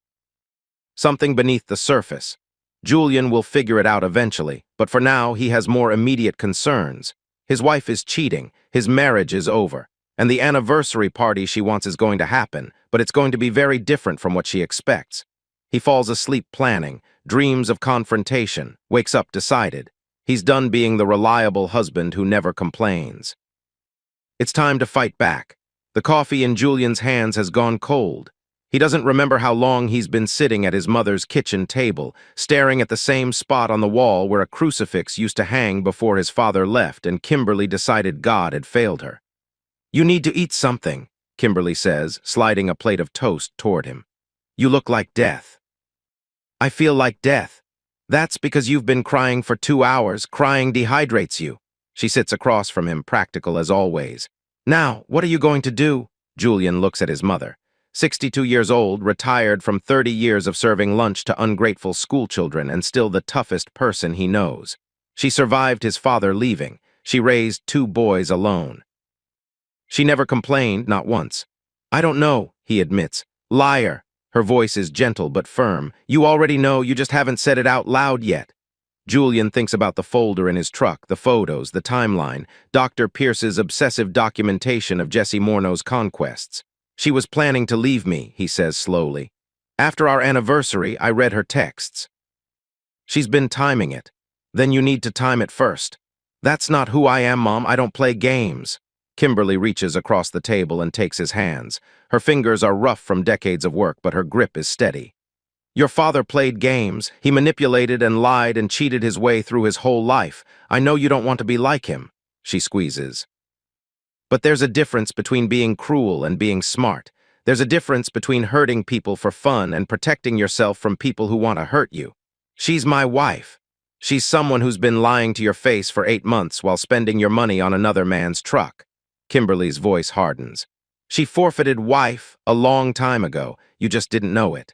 Something beneath the surface. Julian will figure it out eventually, but for now he has more immediate concerns. His wife is cheating, his marriage is over, and the anniversary party she wants is going to happen, but it's going to be very different from what she expects. He falls asleep planning, dreams of confrontation, wakes up decided. He's done being the reliable husband who never complains. It's time to fight back. The coffee in Julian's hands has gone cold. He doesn't remember how long he's been sitting at his mother's kitchen table, staring at the same spot on the wall where a crucifix used to hang before his father left and Kimberly decided God had failed her. You need to eat something, Kimberly says, sliding a plate of toast toward him. You look like death. I feel like death. That's because you've been crying for 2 hours. Crying dehydrates you. She sits across from him, practical as always. Now, what are you going to do? Julian looks at his mother. 62 years old, retired from 30 years of serving lunch to ungrateful schoolchildren and still the toughest person he knows. She survived his father leaving. She raised 2 boys alone. She never complained, not once. I don't know, he admits. Liar. Her voice is gentle but firm. You already know, you just haven't said it out loud yet. Julian thinks about the folder in his truck, the photos, the timeline, Dr. Pierce's obsessive documentation of Jesse Mornow's conquests. She was planning to leave me, he says slowly. After our anniversary, I read her texts. She's been timing it. Then you need to time it first. That's not who I am, Mom. I don't play games. Kimberly reaches across the table and takes his hands. Her fingers are rough from decades of work, but her grip is steady. Your father played games. He manipulated and lied and cheated his way through his whole life. I know you don't want to be like him, she squeezes. But there's a difference between being cruel and being smart. There's a difference between hurting people for fun and protecting yourself from people who want to hurt you. She's my wife. She's someone who's been lying to your face for 8 months while spending your money on another man's truck. Kimberly's voice hardens. She forfeited wife a long time ago. You just didn't know it.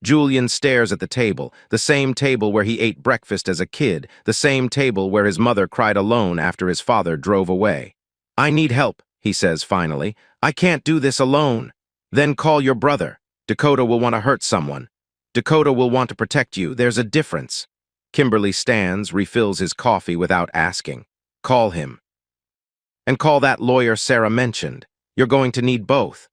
Julian stares at the table, the same table where he ate breakfast as a kid, the same table where his mother cried alone after his father drove away. I need help, he says finally. I can't do this alone. Then call your brother. Dakota will want to hurt someone. Dakota will want to protect you. There's a difference. Kimberly stands, refills his coffee without asking. Call him. And call that lawyer Sarah mentioned. You're going to need both.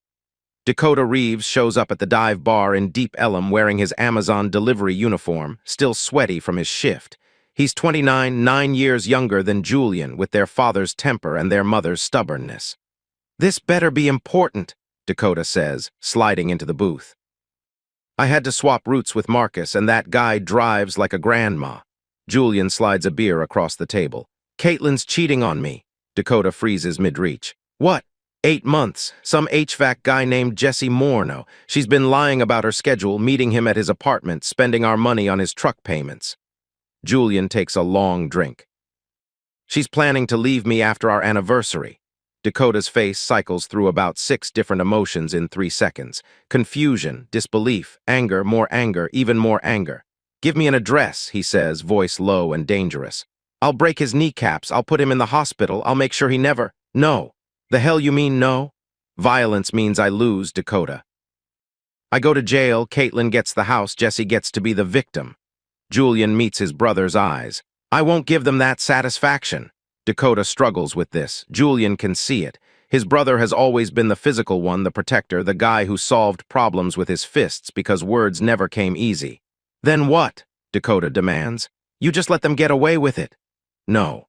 Dakota Reeves shows up at the dive bar in Deep Ellum wearing his Amazon delivery uniform, still sweaty from his shift. He's 29, 9 years younger than Julian, with their father's temper and their mother's stubbornness. "This better be important," Dakota says, sliding into the booth. "I had to swap routes with Marcus, and that guy drives like a grandma." Julian slides a beer across the table. "Caitlin's cheating on me." Dakota freezes mid-reach. "What? 8 months. Some HVAC guy named Jesse Morneau. She's been lying about her schedule, meeting him at his apartment, spending our money on his truck payments." Julian takes a long drink. "She's planning to leave me after our anniversary." Dakota's face cycles through about 6 different emotions in 3 seconds. Confusion, disbelief, anger, even more anger. "Give me an address," he says, voice low and dangerous. "I'll break his kneecaps, I'll put him in the hospital, I'll make sure he never—" "No." "The hell you mean no?" "Violence means I lose, Dakota. I go to jail, Caitlin gets the house, Jesse gets to be the victim." Julian meets his brother's eyes. "I won't give them that satisfaction." Dakota struggles with this. Julian can see it. His brother has always been the physical one, the protector, the guy who solved problems with his fists because words never came easy. "Then what?" Dakota demands. "You just let them get away with it." "No.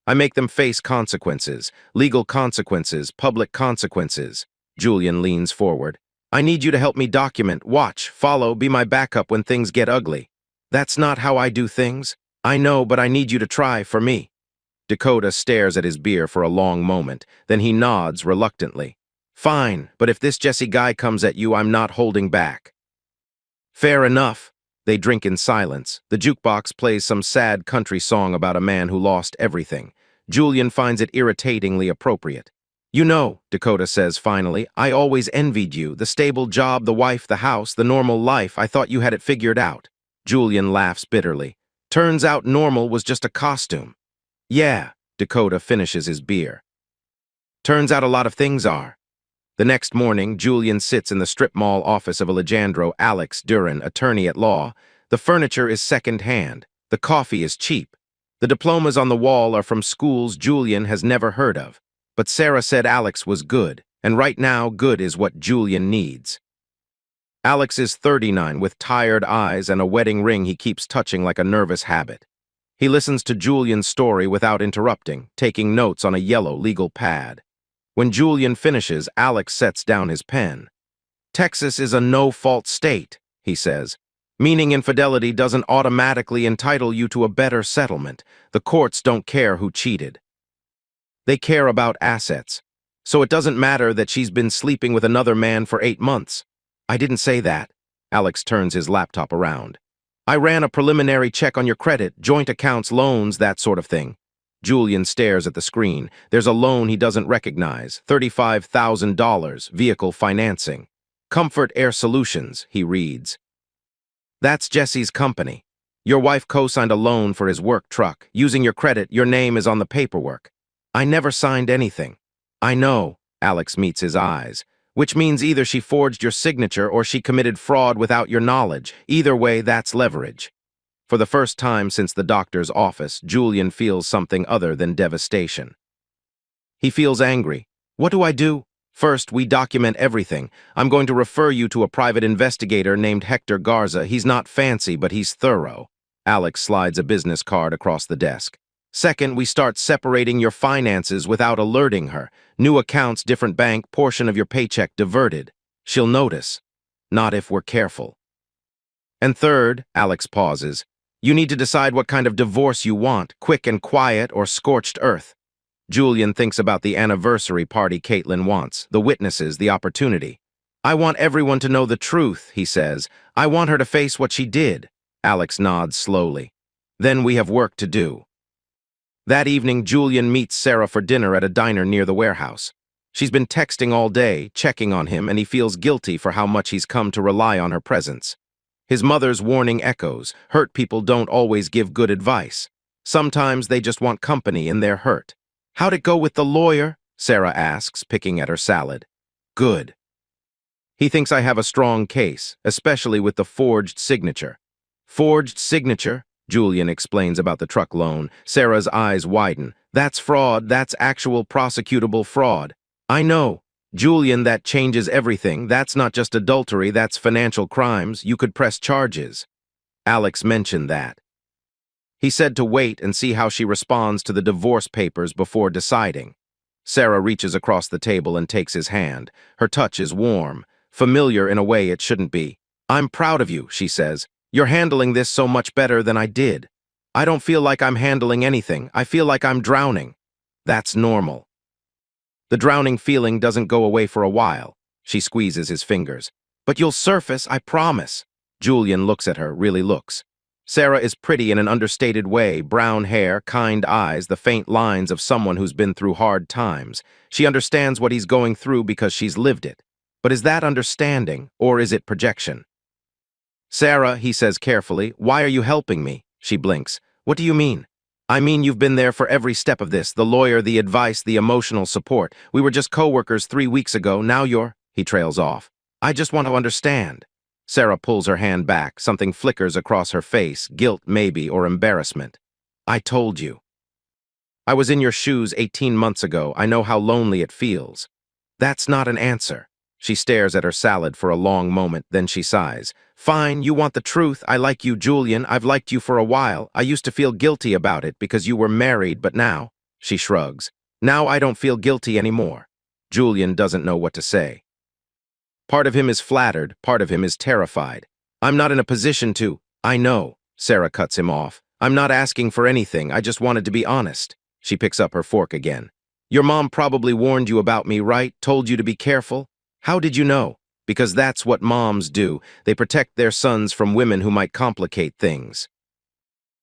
I make them face consequences, legal consequences, public consequences." Julian leans forward. "I need you to help me document, watch, follow, be my backup when things get ugly." "That's not how I do things." "I know, but I need you to try for me." Dakota stares at his beer for a long moment, then he nods reluctantly. "Fine, but if this Jesse guy comes at you, I'm not holding back." "Fair enough." They drink in silence. The jukebox plays some sad country song about a man who lost everything. Julian finds it irritatingly appropriate. "You know," Dakota says finally, "I always envied you. The stable job, the wife, the house, the normal life. I thought you had it figured out." Julian laughs bitterly. "Turns out normal was just a costume." "Yeah," Dakota finishes his beer. "Turns out a lot of things are." The next morning, Julian sits in the strip mall office of Alejandro Alex Duran, attorney at law. The furniture is second-hand. The coffee is cheap. The diplomas on the wall are from schools Julian has never heard of. But Sarah said Alex was good, and right now, good is what Julian needs. Alex is 39, with tired eyes and a wedding ring he keeps touching like a nervous habit. He listens to Julian's story without interrupting, taking notes on a yellow legal pad. When Julian finishes, Alex sets down his pen. "Texas is a no-fault state," he says, "meaning infidelity doesn't automatically entitle you to a better settlement. The courts don't care who cheated. They care about assets. So it doesn't matter that she's been sleeping with another man for 8 months. I didn't say that." Alex turns his laptop around. "I ran a preliminary check on your credit, joint accounts, loans, that sort of thing." Julian stares at the screen. There's a loan he doesn't recognize, $35,000, vehicle financing. "Comfort Air Solutions," he reads. "That's Jesse's company. Your wife co-signed a loan for his work truck. Using your credit, your name is on the paperwork." "I never signed anything." "I know," Alex meets his eyes. "Which means either she forged your signature or she committed fraud without your knowledge. Either way, that's leverage." For the first time since the doctor's office, Julian feels something other than devastation. He feels angry. "What do I do?" "First, we document everything. I'm going to refer you to a private investigator named Hector Garza. He's not fancy, but he's thorough." Alex slides a business card across the desk. "Second, we start separating your finances without alerting her. New accounts, different bank, portion of your paycheck diverted. She'll notice. Not if we're careful." "And third," Alex pauses, "you need to decide what kind of divorce you want, quick and quiet or scorched earth." Julian thinks about the anniversary party Caitlin wants, the witnesses, the opportunity. "I want everyone to know the truth," he says. "I want her to face what she did." Alex nods slowly. "Then we have work to do." That evening, Julian meets Sarah for dinner at a diner near the warehouse. She's been texting all day, checking on him, and he feels guilty for how much he's come to rely on her presence. His mother's warning echoes. Hurt people don't always give good advice. Sometimes they just want company in their hurt. "How'd it go with the lawyer?" Sarah asks, picking at her salad. "Good. He thinks I have a strong case, especially with the forged signature." "Forged signature?" Julian explains about the truck loan. Sarah's eyes widen. "That's fraud. That's actual prosecutable fraud." "I know. Julian, that changes everything. That's not just adultery, that's financial crimes. You could press charges." Alex mentioned that. He said to wait and see how she responds to the divorce papers before deciding. Sarah reaches across the table and takes his hand. Her touch is warm, familiar in a way it shouldn't be. "I'm proud of you," she says. "You're handling this so much better than I did. I don't feel like I'm handling anything. I feel like I'm drowning." That's normal. The drowning feeling doesn't go away for a while. She squeezes his fingers. "But you'll surface, I promise." Julian looks at her, really looks. Sarah is pretty in an understated way, brown hair, kind eyes, the faint lines of someone who's been through hard times. She understands what he's going through because she's lived it. But is that understanding, or is it projection? "Sarah," he says carefully, "why are you helping me?" She blinks. "What do you mean?" "I mean you've been there for every step of this, the lawyer, the advice, the emotional support. We were just co-workers 3 weeks ago, now you're—" He trails off. "I just want to understand." Sarah pulls her hand back, something flickers across her face, guilt maybe, or embarrassment. "I told you. I was in your shoes 18 months ago. I know how lonely it feels." That's not an answer. She stares at her salad for a long moment, then she sighs. "Fine, you want the truth. I like you, Julian. I've liked you for a while. I used to feel guilty about it because you were married, but now—" She shrugs. "Now I don't feel guilty anymore." Julian doesn't know what to say. Part of him is flattered, part of him is terrified. "I'm not in a position to—" "I know," Sarah cuts him off. "I'm not asking for anything, I just wanted to be honest." She picks up her fork again. "Your mom probably warned you about me, right? Told you to be careful? How did you know?" "Because that's what moms do. They protect their sons from women who might complicate things."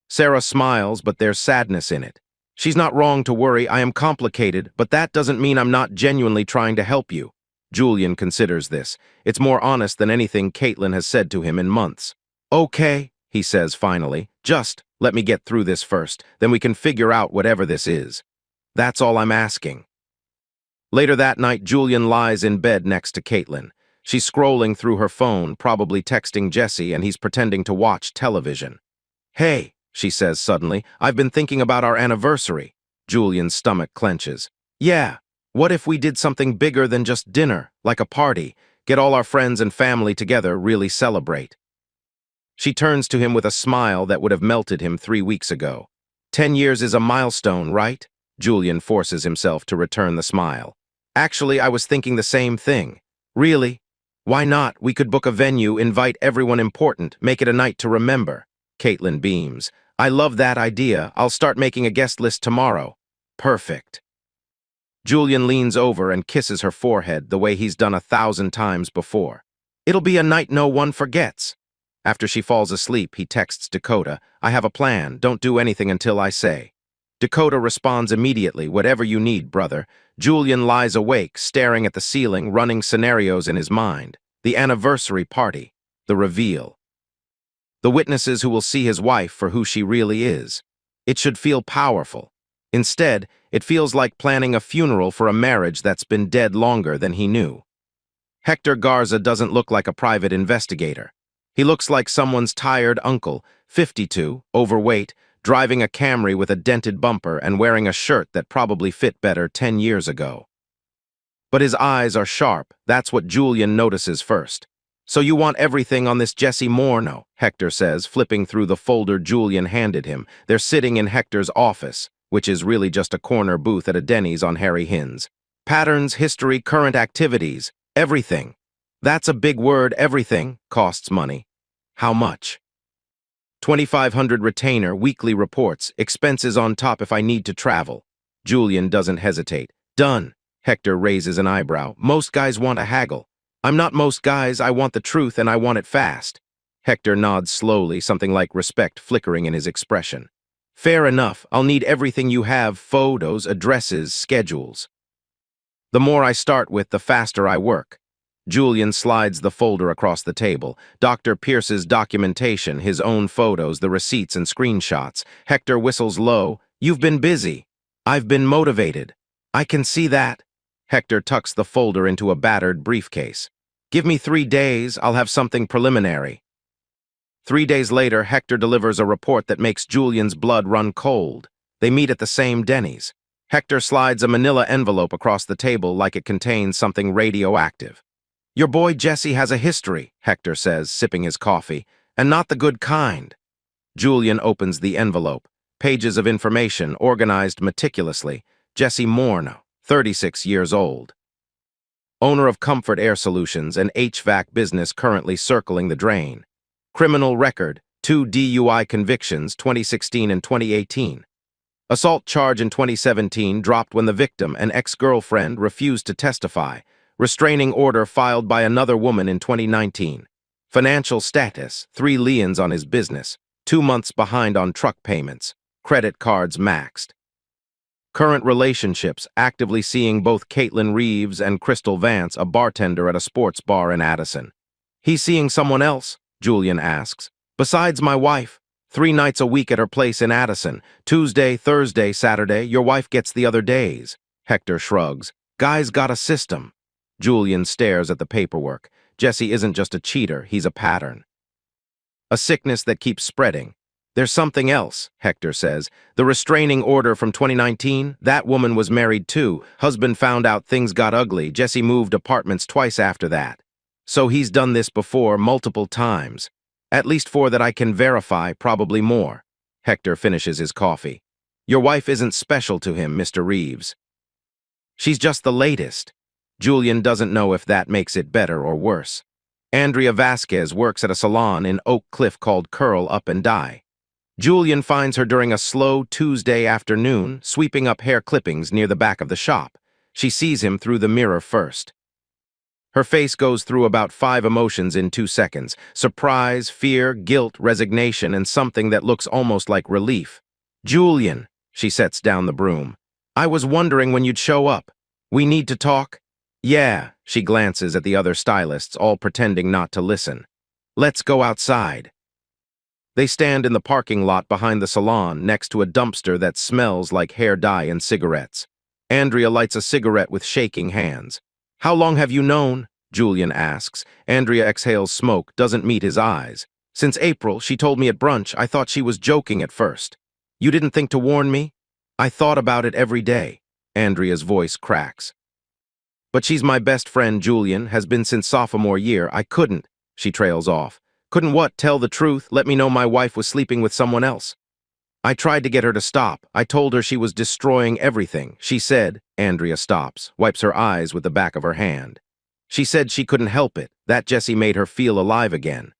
Sarah smiles, but there's sadness in it. "She's not wrong to worry. I am complicated, but that doesn't mean I'm not genuinely trying to help you." Julian considers this. It's more honest than anything Caitlin has said to him in months. "Okay," he says finally. "Just let me get through this first, then we can figure out whatever this is. That's all I'm asking." Later that night, Julian lies in bed next to Caitlin. She's scrolling through her phone, probably texting Jesse, and he's pretending to watch television. "Hey," she says suddenly, "I've been thinking about our anniversary." Julian's stomach clenches. "Yeah. What if we did something bigger than just dinner, like a party? Get all our friends and family together, really celebrate." She turns to him with a smile that would have melted him 3 weeks ago. 10 years is a milestone, right? Julian forces himself to return the smile. "Actually, I was thinking the same thing." "Really? Why not? We could book a venue, invite everyone important, make it a night to remember." Caitlin beams. "I love that idea. I'll start making a guest list tomorrow." "Perfect." Julian leans over and kisses her forehead the way he's done 1,000 times before. "It'll be a night no one forgets." After she falls asleep, he texts Dakota, "I have a plan. Don't do anything until I say." Dakota responds immediately, "Whatever you need, brother." Julian lies awake, staring at the ceiling, running scenarios in his mind. The anniversary party. The reveal. The witnesses who will see his wife for who she really is. It should feel powerful. Instead, it feels like planning a funeral for a marriage that's been dead longer than he knew. Hector Garza doesn't look like a private investigator. He looks like someone's tired uncle, 52, overweight, driving a Camry with a dented bumper and wearing a shirt that probably fit better 10 years ago. But his eyes are sharp. That's what Julian notices first. "So you want everything on this Jesse Morneau," Hector says, flipping through the folder Julian handed him. They're sitting in Hector's office, which is really just a corner booth at a Denny's on Harry Hines. "Patterns, history, current activities, everything." That's a big word, everything costs money. How much? 2,500 retainer, weekly reports, expenses on top if I need to travel. Julian doesn't hesitate. "Done." Hector raises an eyebrow. "Most guys want a haggle." "I'm not most guys, I want the truth and I want it fast." Hector nods slowly, something like respect flickering in his expression. "Fair enough, I'll need everything you have, photos, addresses, schedules." "The more I start with, the faster I work." Julian slides the folder across the table. Dr. Pierce's documentation, his own photos, the receipts and screenshots. Hector whistles low. "You've been busy." "I've been motivated." "I can see that." Hector tucks the folder into a battered briefcase. "Give me 3 days, I'll have something preliminary." 3 days later, Hector delivers a report that makes Julian's blood run cold. They meet at the same Denny's. Hector slides a manila envelope across the table like it contains something radioactive. "Your boy Jesse has a history," Hector says, sipping his coffee, "and not the good kind." Julian opens the envelope. Pages of information organized meticulously. Jesse Morno, 36 years old. Owner of Comfort Air Solutions, an HVAC business currently circling the drain. Criminal record, 2 DUI convictions, 2016 and 2018. Assault charge in 2017 dropped when the victim, an ex-girlfriend, refused to testify. Restraining order filed by another woman in 2019. Financial status, 3 liens on his business. 2 months behind on truck payments. Credit cards maxed. Current relationships, actively seeing both Caitlin Reeves and Crystal Vance, a bartender at a sports bar in Addison. He's seeing someone else? Julian asks. Besides my wife. 3 nights a week at her place in Addison. Tuesday, Thursday, Saturday. Your wife gets the other days. Hector shrugs. Guy's got a system. Julian stares at the paperwork. Jesse isn't just a cheater, he's a pattern. A sickness that keeps spreading. There's something else, Hector says. The restraining order from 2019, that woman was married too. Husband found out things got ugly. Jesse moved apartments twice after that. So he's done this before, multiple times. At least 4 that I can verify, probably more. Hector finishes his coffee. Your wife isn't special to him, Mr. Reeves. She's just the latest. Julian doesn't know if that makes it better or worse. Andrea Vasquez works at a salon in Oak Cliff called Curl Up and Dye. Julian finds her during a slow Tuesday afternoon, sweeping up hair clippings near the back of the shop. She sees him through the mirror first. Her face goes through about 5 emotions in 2 seconds. Surprise, fear, guilt, resignation, and something that looks almost like relief. Julian, she sets down the broom. I was wondering when you'd show up. We need to talk? Yeah, she glances at the other stylists, all pretending not to listen. Let's go outside. They stand in the parking lot behind the salon next to a dumpster that smells like hair dye and cigarettes. Andrea lights a cigarette with shaking hands. How long have you known? Julian asks. Andrea exhales smoke, doesn't meet his eyes. Since April, she told me at brunch. I thought she was joking at first. You didn't think to warn me? I thought about it every day. Andrea's voice cracks. But she's my best friend, Julian, has been since sophomore year. I couldn't. She trails off. Couldn't what? Tell the truth? Let me know my wife was sleeping with someone else? I tried to get her to stop. I told her she was destroying everything. She said, Andrea stops, wipes her eyes with the back of her hand. She said she couldn't help it. That Jesse made her feel alive again.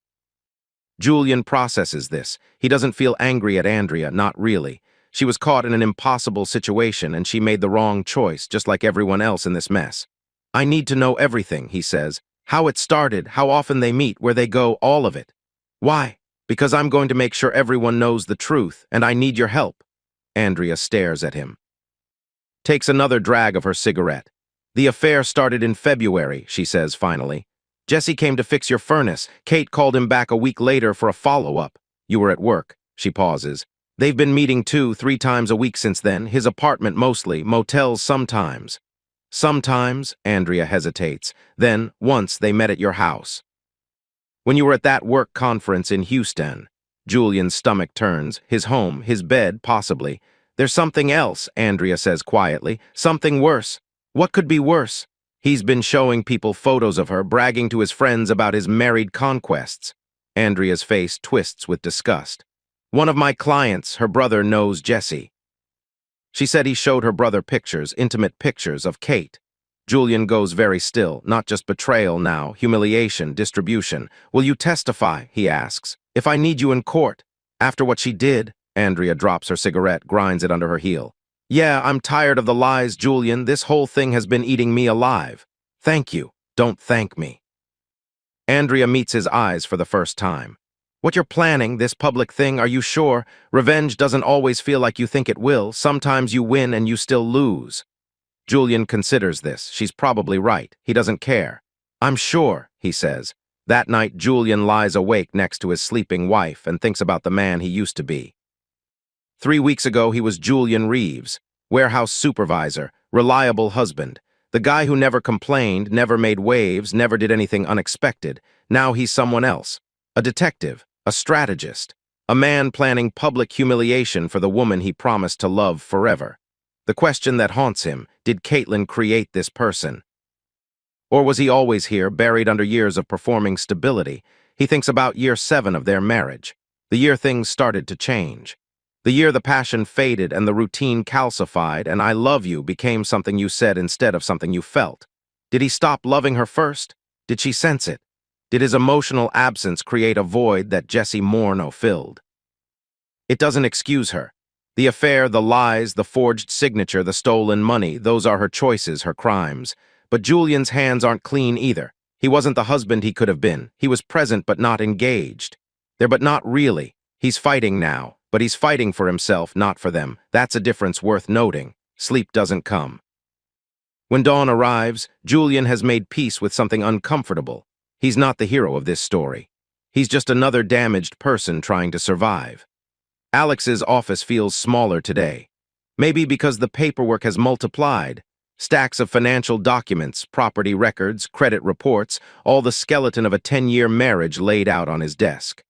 Julian processes this. He doesn't feel angry at Andrea, not really. She was caught in an impossible situation and she made the wrong choice, just like everyone else in this mess. I need to know everything, he says. How it started, how often they meet, where they go, all of it. Why? Because I'm going to make sure everyone knows the truth, and I need your help. Andrea stares at him. Takes another drag of her cigarette. The affair started in February, she says finally. Jesse came to fix your furnace. Kate called him back a week later for a follow-up. You were at work. She pauses. They've been meeting 2-3 times a week since then, his apartment mostly, motels sometimes. Sometimes, Andrea hesitates. Then, once they met at your house. When you were at that work conference in Houston. Julian's stomach turns. His home, his bed, possibly. There's something else, Andrea says quietly. Something worse. What could be worse? He's been showing people photos of her, bragging to his friends about his married conquests. Andrea's face twists with disgust. One of my clients, her brother, knows Jesse. She said he showed her brother pictures, intimate pictures of Kate. Julian goes very still, not just betrayal now, humiliation, distribution. Will you testify, he asks, if I need you in court? After what she did? Andrea drops her cigarette, grinds it under her heel. Yeah, I'm tired of the lies, Julian. This whole thing has been eating me alive. Thank you. Don't thank me. Andrea meets his eyes for the first time. What you're planning, this public thing, are you sure? Revenge doesn't always feel like you think it will. Sometimes you win and you still lose. Julian considers this. She's probably right. He doesn't care. I'm sure, he says. That night, Julian lies awake next to his sleeping wife and thinks about the man he used to be. 3 weeks ago, he was Julian Reeves, warehouse supervisor, reliable husband, the guy who never complained, never made waves, never did anything unexpected. Now he's someone else. A detective. A strategist, a man planning public humiliation for the woman he promised to love forever. The question that haunts him, did Caitlin create this person? Or was he always here, buried under years of performing stability? He thinks about year 7 of their marriage. The year things started to change. The year the passion faded and the routine calcified and "I love you" became something you said instead of something you felt. Did he stop loving her first? Did she sense it? Did his emotional absence create a void that Jesse Morneau filled? It doesn't excuse her. The affair, the lies, the forged signature, the stolen money, those are her choices, her crimes. But Julian's hands aren't clean either. He wasn't the husband he could have been. He was present but not engaged. There but not really. He's fighting now, but he's fighting for himself, not for them. That's a difference worth noting. Sleep doesn't come. When dawn arrives, Julian has made peace with something uncomfortable. He's not the hero of this story. He's just another damaged person trying to survive. Alex's office feels smaller today. Maybe because the paperwork has multiplied. Stacks of financial documents, property records, credit reports, all the skeleton of a 10-year marriage laid out on his desk.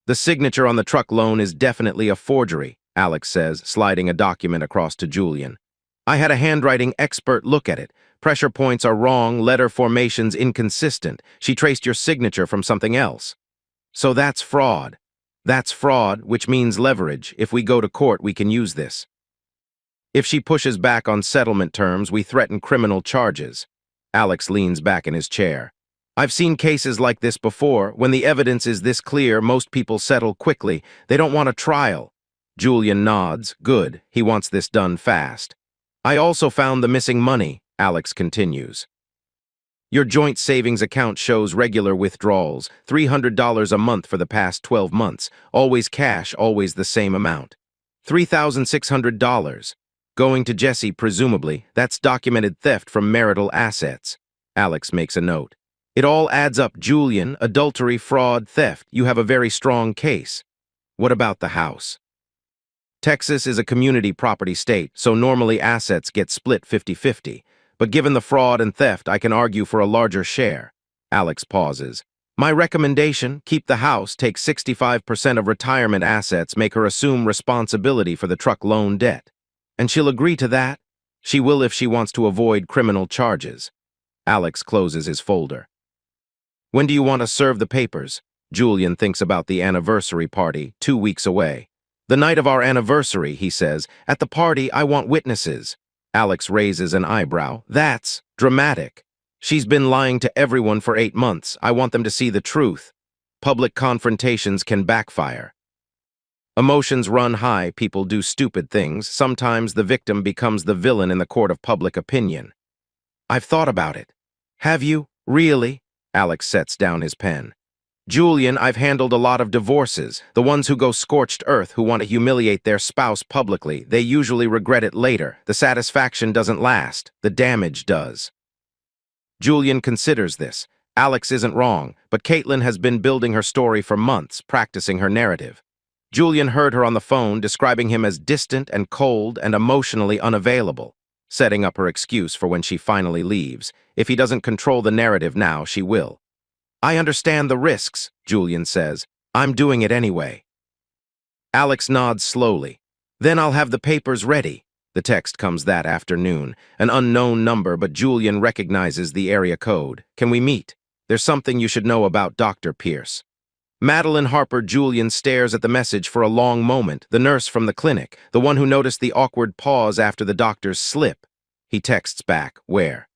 The signature on the truck loan is definitely a forgery, Alex says, sliding a document across to Julian. I had a handwriting expert look at it. Pressure points are wrong, letter formations inconsistent. She traced your signature from something else. So that's fraud. That's fraud, which means leverage. If we go to court, we can use this. If she pushes back on settlement terms, we threaten criminal charges. Alex leans back in his chair. I've seen cases like this before. When the evidence is this clear, most people settle quickly. They don't want a trial. Julian nods. Good. He wants this done fast. I also found the missing money, Alex continues. Your joint savings account shows regular withdrawals, $300 a month for the past 12 months. Always cash, always the same amount. $3,600. Going to Jesse, presumably. That's documented theft from marital assets. Alex makes a note. It all adds up. Julian, adultery, fraud, theft. You have a very strong case. What about the house? Texas is a community property state, so normally assets get split 50-50. But given the fraud and theft, I can argue for a larger share. Alex pauses. My recommendation, keep the house, take 65% of retirement assets, make her assume responsibility for the truck loan debt. And she'll agree to that? She will if she wants to avoid criminal charges. Alex closes his folder. When do you want to serve the papers? Julian thinks about the anniversary party, 2 weeks away. The night of our anniversary, he says. At the party, I want witnesses. Alex raises an eyebrow. That's dramatic. She's been lying to everyone for 8 months. I want them to see the truth. Public confrontations can backfire. Emotions run high, people do stupid things. Sometimes the victim becomes the villain in the court of public opinion. I've thought about it. Have you? Really? Alex sets down his pen. Julian, I've handled a lot of divorces. The ones who go scorched earth, who want to humiliate their spouse publicly, they usually regret it later. The satisfaction doesn't last. The damage does. Julian considers this. Alex isn't wrong, but Caitlin has been building her story for months, practicing her narrative. Julian heard her on the phone, describing him as distant and cold and emotionally unavailable, setting up her excuse for when she finally leaves. If he doesn't control the narrative now, she will. I understand the risks, Julian says. I'm doing it anyway. Alex nods slowly. Then I'll have the papers ready. The text comes that afternoon. An unknown number, but Julian recognizes the area code. Can we meet? There's something you should know about Dr. Pierce. Madeline Harper. Julian stares at the message for a long moment. The nurse from the clinic, the one who noticed the awkward pause after the doctor's slip. He texts back, where?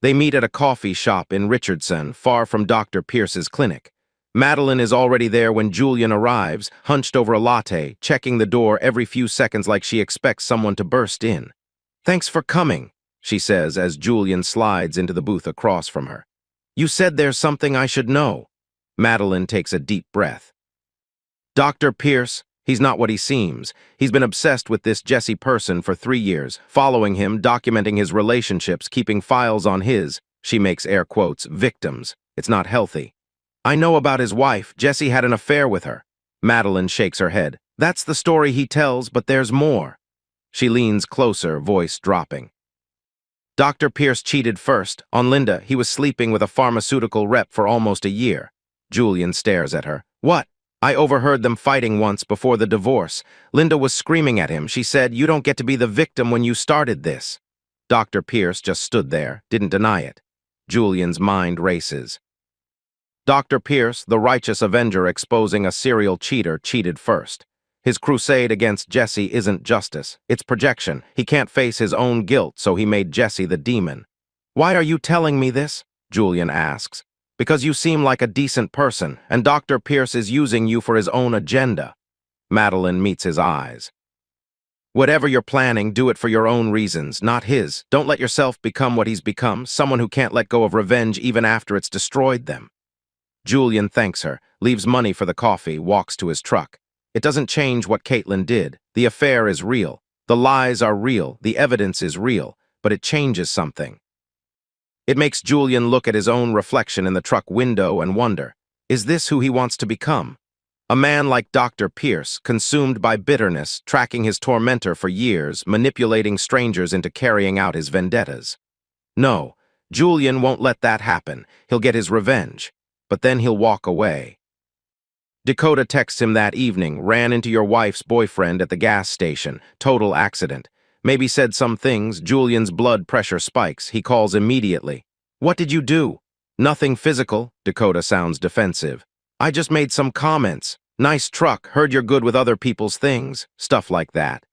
They meet at a coffee shop in Richardson, far from Dr. Pierce's clinic. Madeline is already there when Julian arrives, hunched over a latte, checking the door every few seconds like she expects someone to burst in. Thanks for coming, she says as Julian slides into the booth across from her. You said there's something I should know. Madeline takes a deep breath. Dr. Pierce, he's not what he seems. He's been obsessed with this Jesse person for 3 years, following him, documenting his relationships, keeping files on his, she makes air quotes, victims. It's not healthy. I know about his wife. Jesse had an affair with her. Madeline shakes her head. That's the story he tells, but there's more. She leans closer, voice dropping. Dr. Pierce cheated first. On Linda, he was sleeping with a pharmaceutical rep for almost a year. Julian stares at her. What? I overheard them fighting once before the divorce. Linda was screaming at him. She said, you don't get to be the victim when you started this. Dr. Pierce just stood there, didn't deny it. Julian's mind races. Dr. Pierce, the righteous avenger exposing a serial cheater, cheated first. His crusade against Jesse isn't justice, it's projection. He can't face his own guilt, so he made Jesse the demon. "Why are you telling me this?" Julian asks. "Because you seem like a decent person, and Dr. Pierce is using you for his own agenda." Madeline meets his eyes. "Whatever you're planning, do it for your own reasons, not his. Don't let yourself become what he's become, someone who can't let go of revenge even after it's destroyed them." Julian thanks her, leaves money for the coffee, walks to his truck. It doesn't change what Caitlin did. The affair is real. The lies are real. The evidence is real. But it changes something. It makes Julian look at his own reflection in the truck window and wonder, is this who he wants to become? A man like Dr. Pierce, consumed by bitterness, tracking his tormentor for years, manipulating strangers into carrying out his vendettas. No, Julian won't let that happen. He'll get his revenge. But then he'll walk away. Dakota texts him that evening, "Ran into your wife's boyfriend at the gas station. Total accident." Maybe said some things. Julian's blood pressure spikes. He calls immediately. "What did you do?" "Nothing physical." Dakota sounds defensive. "I just made some comments. Nice truck, heard you're good with other people's things." Stuff like that.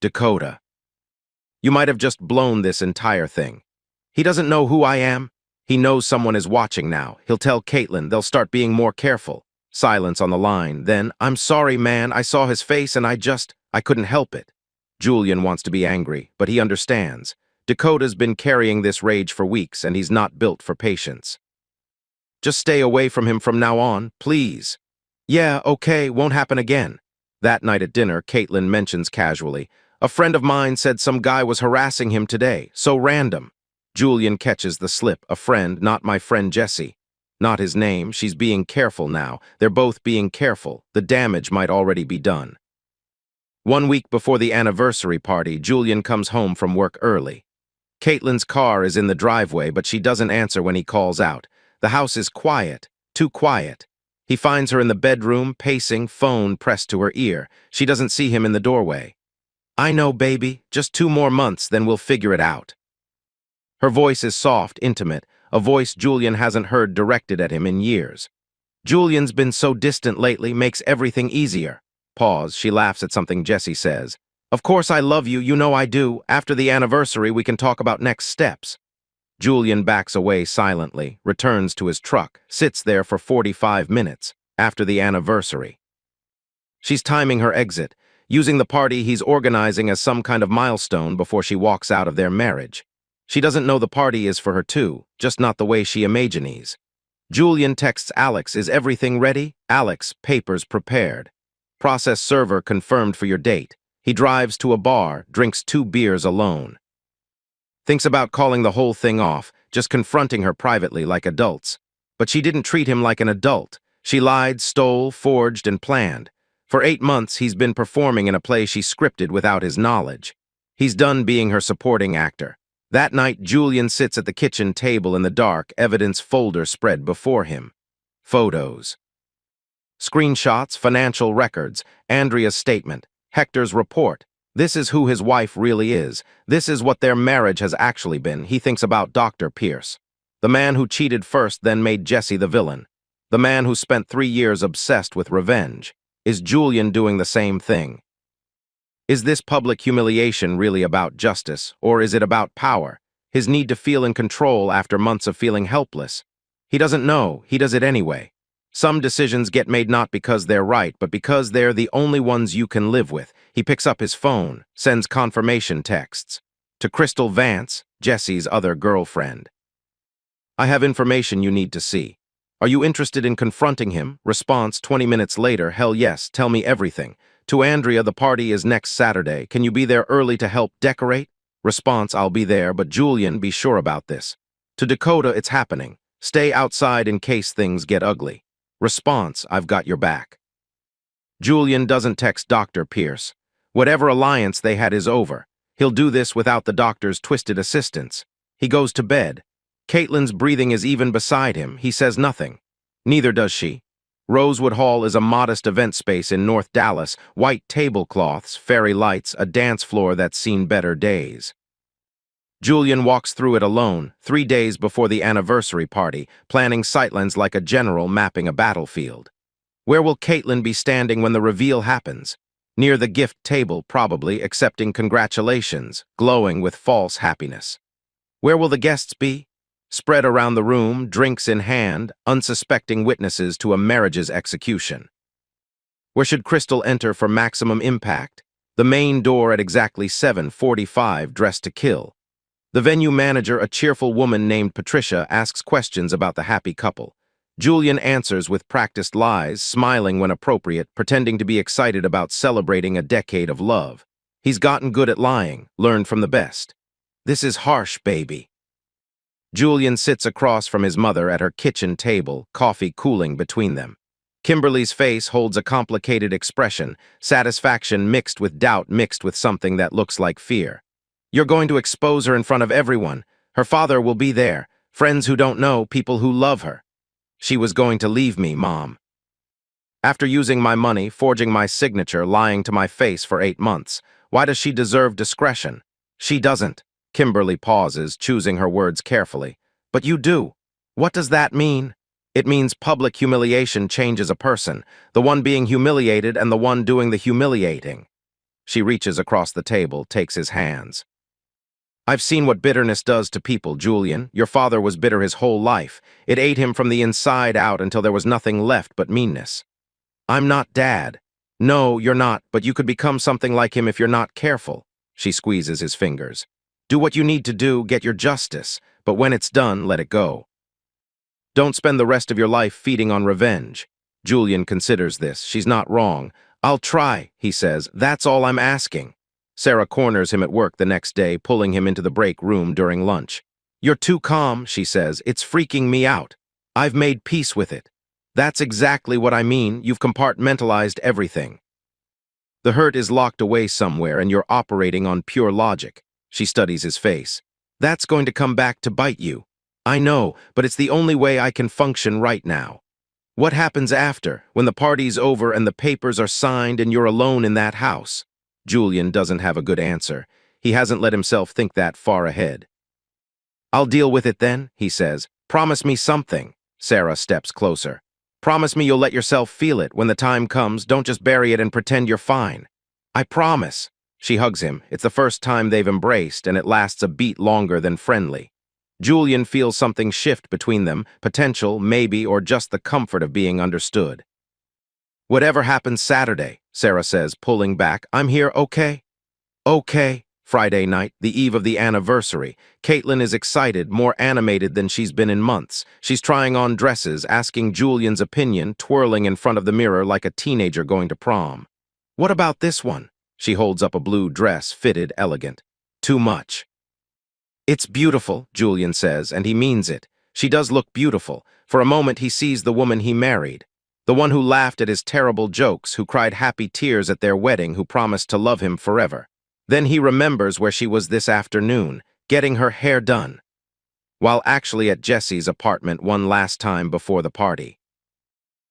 Dakota. "You might have just blown this entire thing. He doesn't know who I am. He knows someone is watching now. He'll tell Caitlin. They'll start being more careful." Silence on the line. Then, "I'm sorry, man. I saw his face and I couldn't help it." Julian wants to be angry, but he understands. Dakota's been carrying this rage for weeks, and he's not built for patience. "Just stay away from him from now on, please." "Yeah, okay, won't happen again." That night at dinner, Caitlin mentions casually, "A friend of mine said some guy was harassing him today, so random." Julian catches the slip. A friend, not my friend Jesse. Not his name. She's being careful now. They're both being careful. The damage might already be done. 1 week before the anniversary party, Julian comes home from work early. Caitlin's car is in the driveway, but she doesn't answer when he calls out. The house is quiet, too quiet. He finds her in the bedroom, pacing, phone pressed to her ear. She doesn't see him in the doorway. "I know, baby. Just 2 more months, then we'll figure it out." Her voice is soft, intimate, a voice Julian hasn't heard directed at him in years. Julian's been so distant lately, makes everything easier. Pause, she laughs at something Jesse says. "Of course I love you, you know I do. After the anniversary, we can talk about next steps." Julian backs away silently, returns to his truck, sits there for 45 minutes, after the anniversary. She's timing her exit, using the party he's organizing as some kind of milestone before she walks out of their marriage. She doesn't know the party is for her too, just not the way she imagines. Julian texts Alex, "Is everything ready?" Alex, "Papers prepared. Process server confirmed for your date." He drives to a bar, drinks 2 beers alone. Thinks about calling the whole thing off, just confronting her privately like adults. But she didn't treat him like an adult. She lied, stole, forged, and planned. For 8 months, he's been performing in a play she scripted without his knowledge. He's done being her supporting actor. That night, Julian sits at the kitchen table in the dark, evidence folder spread before him. Photos. Screenshots, financial records, Andrea's statement, Hector's report. This is who his wife really is. This is what their marriage has actually been. He thinks about Dr. Pierce. The man who cheated first, then made Jesse the villain. The man who spent 3 years obsessed with revenge. Is Julian doing the same thing? Is this public humiliation really about justice, or is it about power? His need to feel in control after months of feeling helpless? He doesn't know. He does it anyway. Some decisions get made not because they're right, but because they're the only ones you can live with. He picks up his phone, sends confirmation texts. To Crystal Vance, Jesse's other girlfriend. "I have information you need to see. Are you interested in confronting him?" Response 20 minutes later, "Hell yes, tell me everything." To Andrea, "The party is next Saturday. Can you be there early to help decorate?" Response, "I'll be there, but Julian, be sure about this." To Dakota, "It's happening. Stay outside in case things get ugly." Response, "I've got your back." Julian doesn't text Dr. Pierce. Whatever alliance they had is over. He'll do this without the doctor's twisted assistance. He goes to bed. Caitlin's breathing is even beside him. He says nothing. Neither does she. Rosewood Hall is a modest event space in North Dallas, white tablecloths, fairy lights, a dance floor that's seen better days. Julian walks through it alone, 3 days before the anniversary party, planning sightlines like a general mapping a battlefield. Where will Caitlin be standing when the reveal happens? Near the gift table, probably, accepting congratulations, glowing with false happiness. Where will the guests be? Spread around the room, drinks in hand, unsuspecting witnesses to a marriage's execution. Where should Crystal enter for maximum impact? The main door at exactly 7:45, dressed to kill. The venue manager, a cheerful woman named Patricia, asks questions about the happy couple. Julian answers with practiced lies, smiling when appropriate, pretending to be excited about celebrating a decade of love. He's gotten good at lying, learned from the best. This is harsh, baby. Julian sits across from his mother at her kitchen table, coffee cooling between them. Kimberly's face holds a complicated expression, satisfaction mixed with doubt mixed with something that looks like fear. You're going to expose her in front of everyone. Her father will be there, friends who don't know, people who love her. She was going to leave me, Mom. After using my money, forging my signature, lying to my face for 8 months, why does she deserve discretion? She doesn't. Kimberly pauses, choosing her words carefully. But you do. What does that mean? It means public humiliation changes a person, the one being humiliated and the one doing the humiliating. She reaches across the table, takes his hands. I've seen what bitterness does to people, Julian. Your father was bitter his whole life. It ate him from the inside out until there was nothing left but meanness. I'm not Dad. No, you're not, but you could become something like him if you're not careful. She squeezes his fingers. Do what you need to do, get your justice, but when it's done, let it go. Don't spend the rest of your life feeding on revenge. Julian considers this. She's not wrong. I'll try, he says. That's all I'm asking. Sarah corners him at work the next day, pulling him into the break room during lunch. You're too calm, she says. It's freaking me out. I've made peace with it. That's exactly what I mean. You've compartmentalized everything. The hurt is locked away somewhere and you're operating on pure logic. She studies his face. That's going to come back to bite you. I know, but it's the only way I can function right now. What happens after, when the party's over and the papers are signed and you're alone in that house? Julian doesn't have a good answer. He hasn't let himself think that far ahead. I'll deal with it then, he says. Promise me something. Sarah steps closer. Promise me you'll let yourself feel it. When the time comes, don't just bury it and pretend you're fine. I promise. She hugs him. It's the first time they've embraced, and it lasts a beat longer than friendly. Julian feels something shift between them, potential, maybe, or just the comfort of being understood. Whatever happens Saturday, Sarah says, pulling back, I'm here, okay? Okay. Friday night, the eve of the anniversary. Caitlin is excited, more animated than she's been in months. She's trying on dresses, asking Julian's opinion, twirling in front of the mirror like a teenager going to prom. What about this one? She holds up a blue dress, fitted, elegant. Too much. It's beautiful, Julian says, and he means it. She does look beautiful. For a moment he sees the woman he married. The one who laughed at his terrible jokes, who cried happy tears at their wedding, who promised to love him forever. Then he remembers where she was this afternoon, getting her hair done, while actually at Jesse's apartment one last time before the party.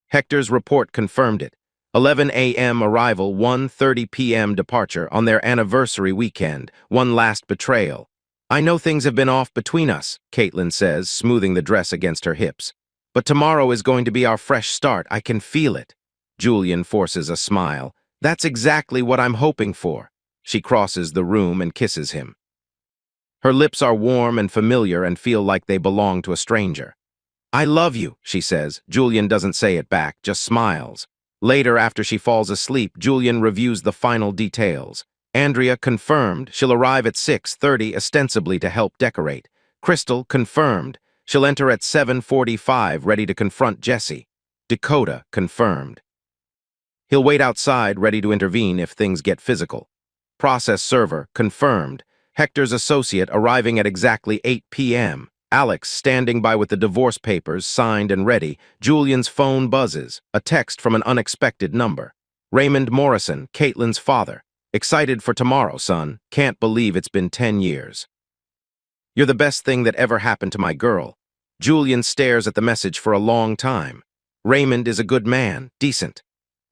Hector's report confirmed it. 11 a.m. arrival, 1:30 p.m. departure on their anniversary weekend, one last betrayal. I know things have been off between us, Caitlin says, smoothing the dress against her hips. But tomorrow is going to be our fresh start. I can feel it. Julian forces a smile. That's exactly what I'm hoping for. She crosses the room and kisses him. Her lips are warm and familiar and feel like they belong to a stranger. I love you, she says. Julian doesn't say it back, just smiles. Later, after she falls asleep, Julian reviews the final details. Andrea confirmed she'll arrive at 6:30 ostensibly to help decorate. Crystal confirmed she'll enter at 7:45 ready to confront Jesse. Dakota confirmed. He'll wait outside ready to intervene if things get physical. Process server confirmed. Hector's associate arriving at exactly 8 p.m. Alex standing by with the divorce papers signed and ready. Julian's phone buzzes. A text from an unexpected number. Raymond Morrison, Caitlin's father. Excited for tomorrow, son. Can't believe it's been 10 years. You're the best thing that ever happened to my girl. Julian stares at the message for a long time. Raymond is a good man, decent.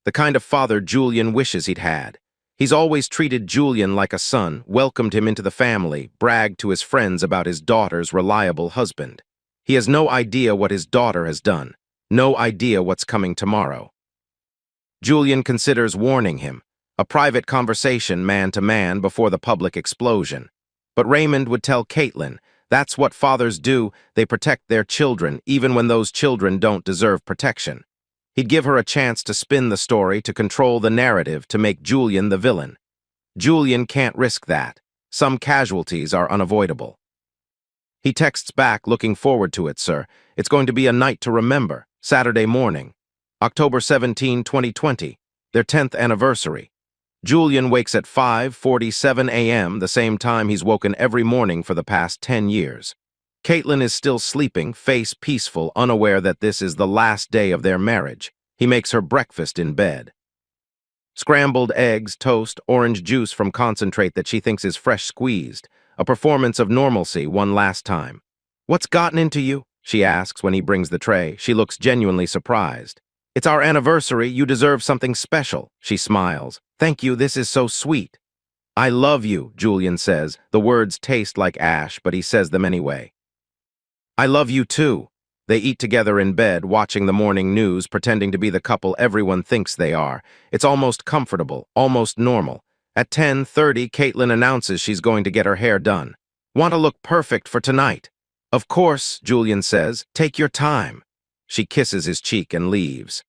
The kind of father Julian wishes he'd had. He's always treated Julian like a son, welcomed him into the family, bragged to his friends about his daughter's reliable husband. He has no idea what his daughter has done, no idea what's coming tomorrow. Julian considers warning him, a private conversation man to man before the public explosion. But Raymond would tell Caitlin, that's what fathers do, they protect their children, even when those children don't deserve protection. He'd give her a chance to spin the story, to control the narrative, to make Julian the villain. Julian can't risk that. Some casualties are unavoidable. He texts back, looking forward to it, sir. It's going to be a night to remember. Saturday morning. October 17, 2020. Their 10th anniversary. Julian wakes at 5:47 a.m., the same time he's woken every morning for the past 10 years. Caitlin is still sleeping, face peaceful, unaware that this is the last day of their marriage. He makes her breakfast in bed. Scrambled eggs, toast, orange juice from concentrate that she thinks is fresh squeezed. A performance of normalcy one last time. "What's gotten into you?" she asks when he brings the tray. She looks genuinely surprised. "It's our anniversary, you deserve something special," she smiles. "Thank you, this is so sweet." "I love you," Julian says. The words taste like ash, but he says them anyway. "I love you too." They eat together in bed, watching the morning news, pretending to be the couple everyone thinks they are. It's almost comfortable, almost normal. At 10:30, Caitlin announces she's going to get her hair done. "Want to look perfect for tonight." "Of course," Julian says. "Take your time." She kisses his cheek and leaves.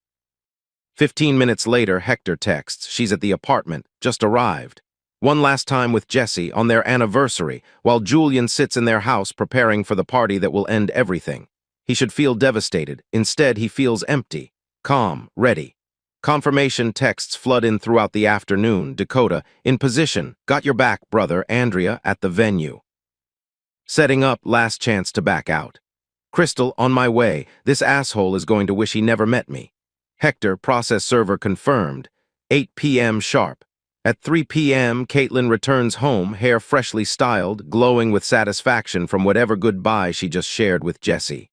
15 minutes later, Hector texts. She's at the apartment, just arrived. One last time with Jesse on their anniversary, while Julian sits in their house preparing for the party that will end everything. He should feel devastated. Instead, he feels empty, calm, ready. Confirmation texts flood in throughout the afternoon. Dakota, in position. Got your back, brother. Andrea, at the venue. Setting up, last chance to back out. Crystal, on my way. This asshole is going to wish he never met me. Hector, process server confirmed. 8 p.m. sharp. At 3 p.m., Caitlin returns home, hair freshly styled, glowing with satisfaction from whatever goodbye she just shared with Jesse.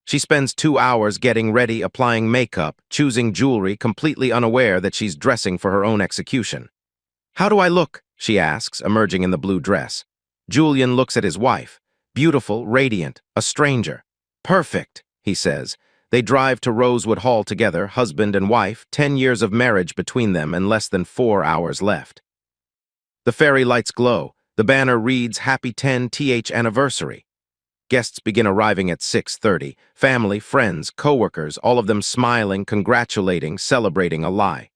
She spends 2 hours getting ready, applying makeup, choosing jewelry, completely unaware that she's dressing for her own execution. "How do I look?" she asks, emerging in the blue dress. Julian looks at his wife. Beautiful, radiant, a stranger. "Perfect," he says. They drive to Rosewood Hall together, husband and wife, 10 years of marriage between them and less than 4 hours left. The fairy lights glow. The banner reads, "Happy 10th anniversary." Guests begin arriving at 6:30. Family, friends, co-workers, all of them smiling, congratulating, celebrating a lie.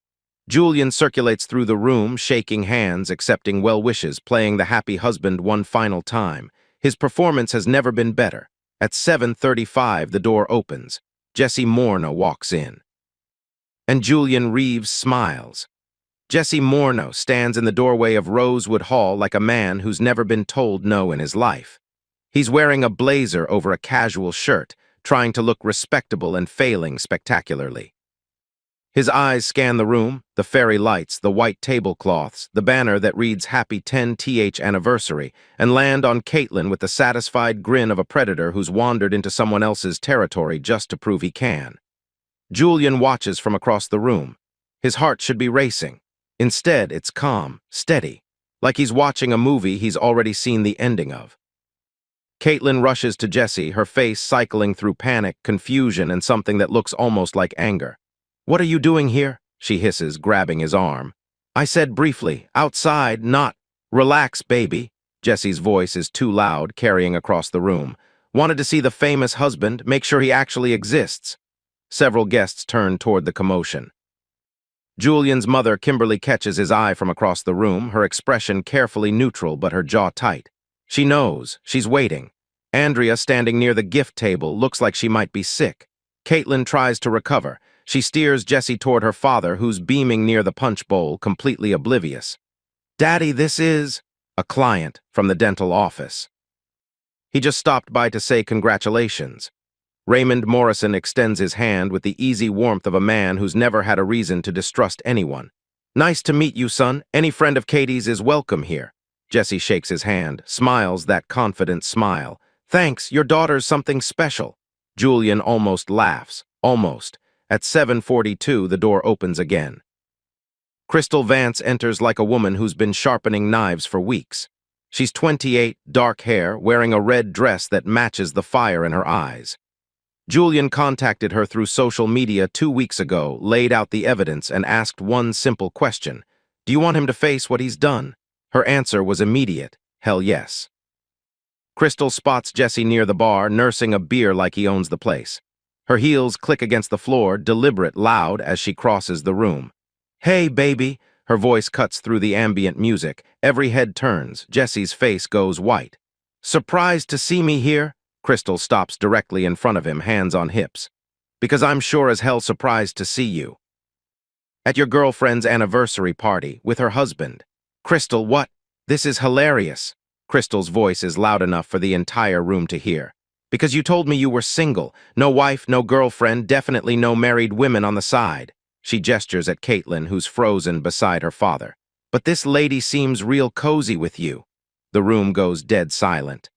Julian circulates through the room, shaking hands, accepting well wishes, playing the happy husband one final time. His performance has never been better. At 7:35, the door opens. Jesse Morneau walks in. And Julian Reeves smiles. Jesse Morneau stands in the doorway of Rosewood Hall like a man who's never been told no in his life. He's wearing a blazer over a casual shirt, trying to look respectable and failing spectacularly. His eyes scan the room, the fairy lights, the white tablecloths, the banner that reads Happy 10th anniversary, and land on Caitlin with the satisfied grin of a predator who's wandered into someone else's territory just to prove he can. Julian watches from across the room. His heart should be racing. Instead, it's calm, steady, like he's watching a movie he's already seen the ending of. Caitlin rushes to Jesse, her face cycling through panic, confusion, and something that looks almost like anger. "What are you doing here?" she hisses, grabbing his arm. "I said briefly, outside, not..." "Relax, baby." Jesse's voice is too loud, carrying across the room. "Wanted to see the famous husband, make sure he actually exists." Several guests turn toward the commotion. Julian's mother, Kimberly, catches his eye from across the room, her expression carefully neutral but her jaw tight. She knows. She's waiting. Andrea, standing near the gift table, looks like she might be sick. Caitlin tries to recover. She steers Jesse toward her father, who's beaming near the punch bowl, completely oblivious. "Daddy, this is..." "A client from the dental office. He just stopped by to say congratulations." Raymond Morrison extends his hand with the easy warmth of a man who's never had a reason to distrust anyone. "Nice to meet you, son. Any friend of Katie's is welcome here." Jesse shakes his hand, smiles that confident smile. "Thanks, your daughter's something special." Julian almost laughs. Almost. At 7:42, the door opens again. Crystal Vance enters like a woman who's been sharpening knives for weeks. She's 28, dark hair, wearing a red dress that matches the fire in her eyes. Julian contacted her through social media 2 weeks ago, laid out the evidence, and asked one simple question. Do you want him to face what he's done? Her answer was immediate. Hell yes. Crystal spots Jesse near the bar, nursing a beer like he owns the place. Her heels click against the floor, deliberate, loud, as she crosses the room. Hey, baby. Her voice cuts through the ambient music. Every head turns. Jesse's face goes white. Surprised to see me here? Crystal stops directly in front of him, hands on hips. Because I'm sure as hell surprised to see you. At your girlfriend's anniversary party, with her husband. Crystal, what? This is hilarious. Crystal's voice is loud enough for the entire room to hear. Because you told me you were single. No wife, no girlfriend, definitely no married women on the side. She gestures at Caitlin, who's frozen beside her father. But this lady seems real cozy with you. The room goes dead silent.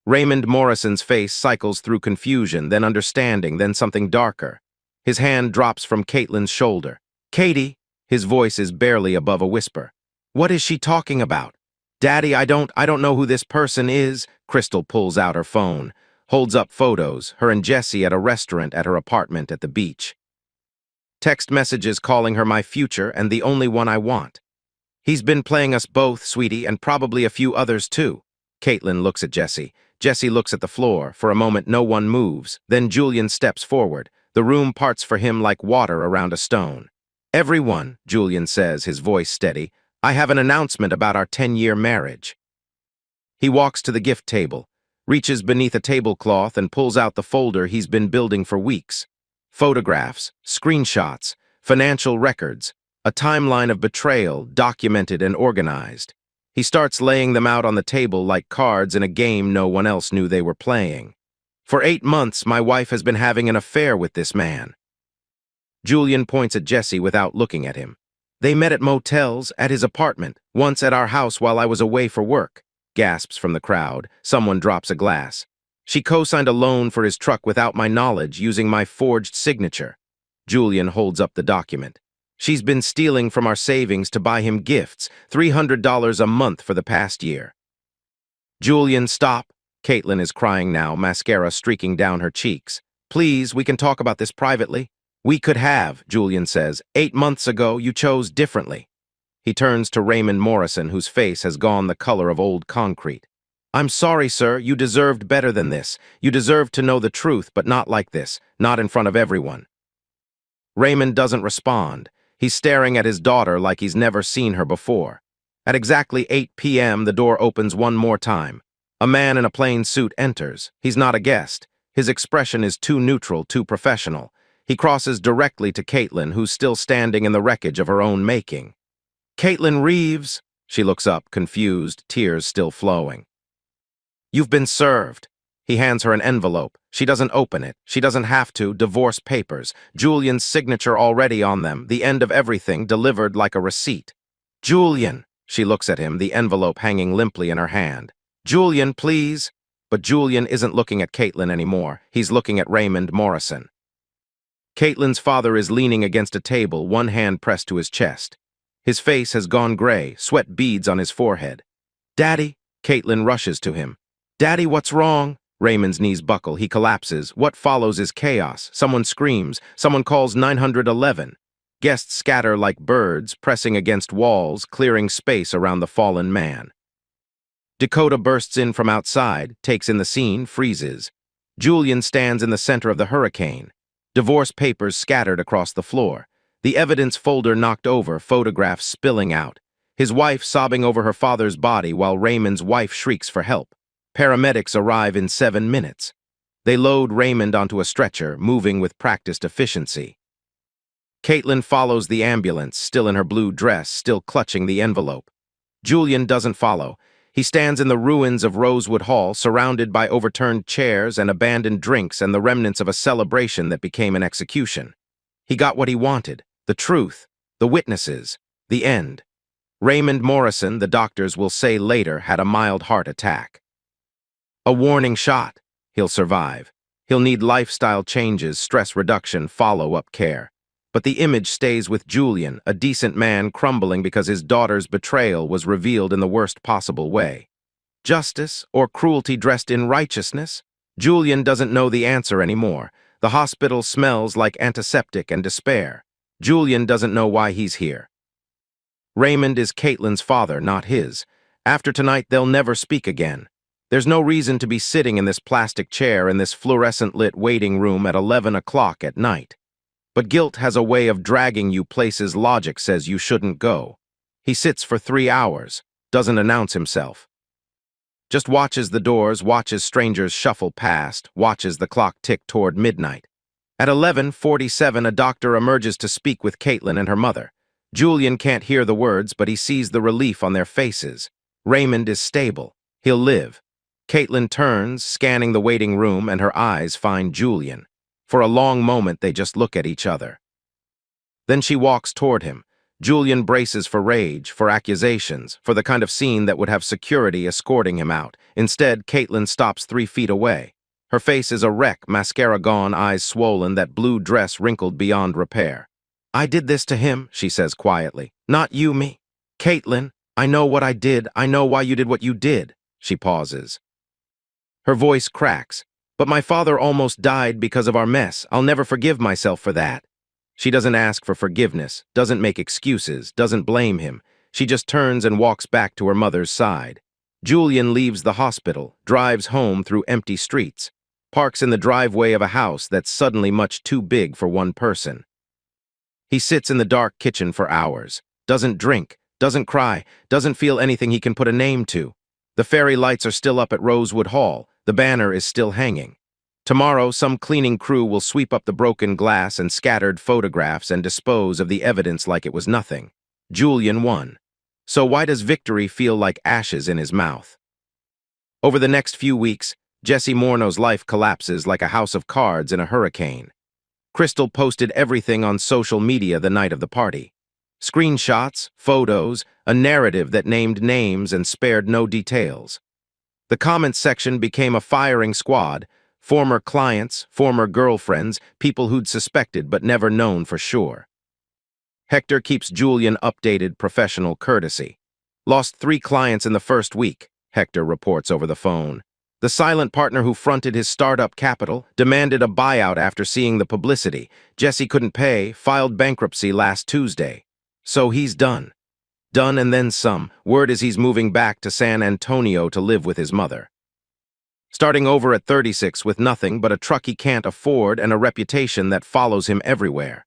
Raymond Morrison's face cycles through confusion, then understanding, then something darker. His hand drops from Caitlin's shoulder. Katie, his voice is barely above a whisper. What is she talking about? Daddy, I don't know who this person is. Crystal pulls out her phone, holds up photos, her and Jesse at a restaurant at her apartment at the beach. Text messages calling her my future and the only one I want. He's been playing us both, sweetie, and probably a few others too. Caitlin looks at Jesse. Jesse looks at the floor. For a moment, no one moves. Then Julian steps forward. The room parts for him like water around a stone. Everyone, Julian says, his voice steady, I have an announcement about our 10-year marriage. He walks to the gift table, reaches beneath a tablecloth and pulls out the folder he's been building for weeks. Photographs, screenshots, financial records, a timeline of betrayal documented and organized. He starts laying them out on the table like cards in a game no one else knew they were playing. For 8 months, my wife has been having an affair with this man. Julian points at Jesse without looking at him. They met at motels, at his apartment, once at our house while I was away for work. Gasps from the crowd. Someone drops a glass. She co-signed a loan for his truck without my knowledge, using my forged signature. Julian holds up the document. She's been stealing from our savings to buy him gifts, $300 a month for the past year. Julian, stop. Caitlin is crying now, mascara streaking down her cheeks. Please, we can talk about this privately. We could have, Julian says. 8 months ago, you chose differently. He turns to Raymond Morrison, whose face has gone the color of old concrete. I'm sorry, sir. You deserved better than this. You deserved to know the truth, but not like this, not in front of everyone. Raymond doesn't respond. He's staring at his daughter like he's never seen her before. At exactly 8 p.m., the door opens one more time. A man in a plain suit enters. He's not a guest. His expression is too neutral, too professional. He crosses directly to Caitlin, who's still standing in the wreckage of her own making. Caitlin Reeves. She looks up, confused, tears still flowing. You've been served. He hands her an envelope. She doesn't open it. She doesn't have to. Divorce papers. Julian's signature already on them. The end of everything, delivered like a receipt. Julian. She looks at him, the envelope hanging limply in her hand. Julian, please. But Julian isn't looking at Caitlin anymore. He's looking at Raymond Morrison. Caitlin's father is leaning against a table, one hand pressed to his chest. His face has gone gray, sweat beads on his forehead. Daddy. Caitlin rushes to him. Daddy, what's wrong? Raymond's knees buckle. He collapses. What follows is chaos. Someone screams. Someone calls 911. Guests scatter like birds, pressing against walls, clearing space around the fallen man. Dakota bursts in from outside, takes in the scene, freezes. Julian stands in the center of the hurricane. Divorce papers scattered across the floor. The evidence folder knocked over, photographs spilling out. His wife sobbing over her father's body while Raymond's wife shrieks for help. Paramedics arrive in 7 minutes. They load Raymond onto a stretcher, moving with practiced efficiency. Caitlin follows the ambulance, still in her blue dress, still clutching the envelope. Julian doesn't follow. He stands in the ruins of Rosewood Hall, surrounded by overturned chairs and abandoned drinks and the remnants of a celebration that became an execution. He got what he wanted, the truth, the witnesses, the end. Raymond Morrison, the doctors will say later, had a mild heart attack. A warning shot. He'll survive. He'll need lifestyle changes, stress reduction, follow-up care. But the image stays with Julian, a decent man crumbling because his daughter's betrayal was revealed in the worst possible way. Justice or cruelty dressed in righteousness? Julian doesn't know the answer anymore. The hospital smells like antiseptic and despair. Julian doesn't know why he's here. Raymond is Caitlin's father, not his. After tonight, they'll never speak again. There's no reason to be sitting in this plastic chair in this fluorescent-lit waiting room at 11 o'clock at night. But guilt has a way of dragging you places logic says you shouldn't go. He sits for 3 hours, doesn't announce himself. Just watches the doors, watches strangers shuffle past, watches the clock tick toward midnight. At 11:47, a doctor emerges to speak with Caitlin and her mother. Julian can't hear the words, but he sees the relief on their faces. Raymond is stable. He'll live. Caitlin turns, scanning the waiting room, and her eyes find Julian. For a long moment, they just look at each other. Then she walks toward him. Julian braces for rage, for accusations, for the kind of scene that would have security escorting him out. Instead, Caitlin stops 3 feet away. Her face is a wreck, mascara gone, eyes swollen, that blue dress wrinkled beyond repair. "I did this to him," she says quietly. "Not you, me. Caitlin, I know what I did. I know why you did what you did." She pauses. Her voice cracks. "But my father almost died because of our mess. I'll never forgive myself for that." She doesn't ask for forgiveness, doesn't make excuses, doesn't blame him. She just turns and walks back to her mother's side. Julian leaves the hospital, drives home through empty streets, parks in the driveway of a house that's suddenly much too big for one person. He sits in the dark kitchen for hours, doesn't drink, doesn't cry, doesn't feel anything he can put a name to. The fairy lights are still up at Rosewood Hall, the banner is still hanging. Tomorrow, some cleaning crew will sweep up the broken glass and scattered photographs and dispose of the evidence like it was nothing. Julian won. So why does victory feel like ashes in his mouth? Over the next few weeks, Jesse Morneau's life collapses like a house of cards in a hurricane. Crystal posted everything on social media the night of the party. Screenshots, photos, a narrative that named names and spared no details. The comments section became a firing squad. Former clients, former girlfriends, people who'd suspected but never known for sure. Hector keeps Julian updated professional courtesy. "Lost 3 clients in the first week," Hector reports over the phone. The silent partner who fronted his startup capital demanded a buyout after seeing the publicity. Jesse couldn't pay, filed bankruptcy last Tuesday. So he's done. Done and then some. Word is he's moving back to San Antonio to live with his mother. Starting over at 36 with nothing but a truck he can't afford and a reputation that follows him everywhere.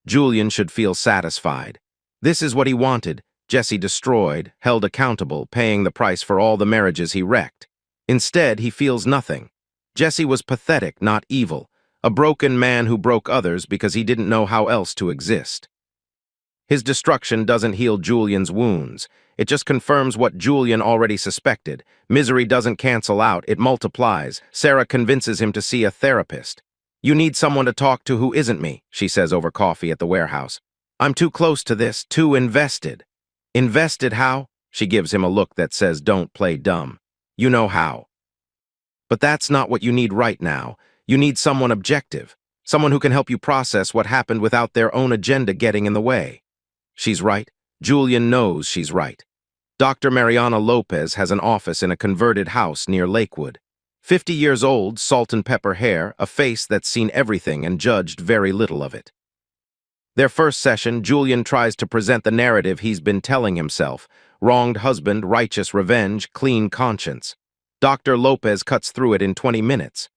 Julian should feel satisfied. This is what he wanted. Jesse destroyed, held accountable, paying the price for all the marriages he wrecked. Instead, he feels nothing. Jesse was pathetic, not evil. A broken man who broke others because he didn't know how else to exist. His destruction doesn't heal Julian's wounds. It just confirms what Julian already suspected. Misery doesn't cancel out, it multiplies. Sarah convinces him to see a therapist. "You need someone to talk to who isn't me," she says over coffee at the warehouse. "I'm too close to this, too invested." "Invested how?" She gives him a look that says, "Don't play dumb. You know how." But that's not what you need right now. You need someone objective. Someone who can help you process what happened without their own agenda getting in the way. She's right. Julian knows she's right. Dr. Mariana Lopez has an office in a converted house near Lakewood. 50 years old, salt and pepper hair, a face that's seen everything and judged very little of it. Their first session, Julian tries to present the narrative he's been telling himself. Wronged husband, righteous revenge, clean conscience. Dr. Lopez cuts through it in 20 minutes.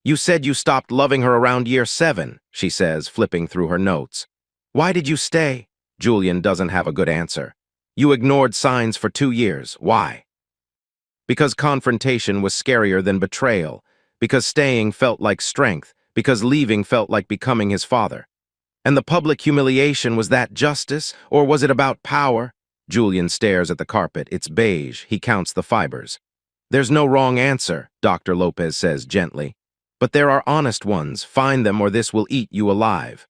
"You said you stopped loving her around year 7, she says, flipping through her notes. "Why did you stay?" Julian doesn't have a good answer. "You ignored signs for 2 years. Why?" Because confrontation was scarier than betrayal. Because staying felt like strength. Because leaving felt like becoming his father. And the public humiliation, was that justice? Or was it about power? Julian stares at the carpet. It's beige. He counts the fibers. "There's no wrong answer," Dr. Lopez says gently. "But there are honest ones. Find them or this will eat you alive."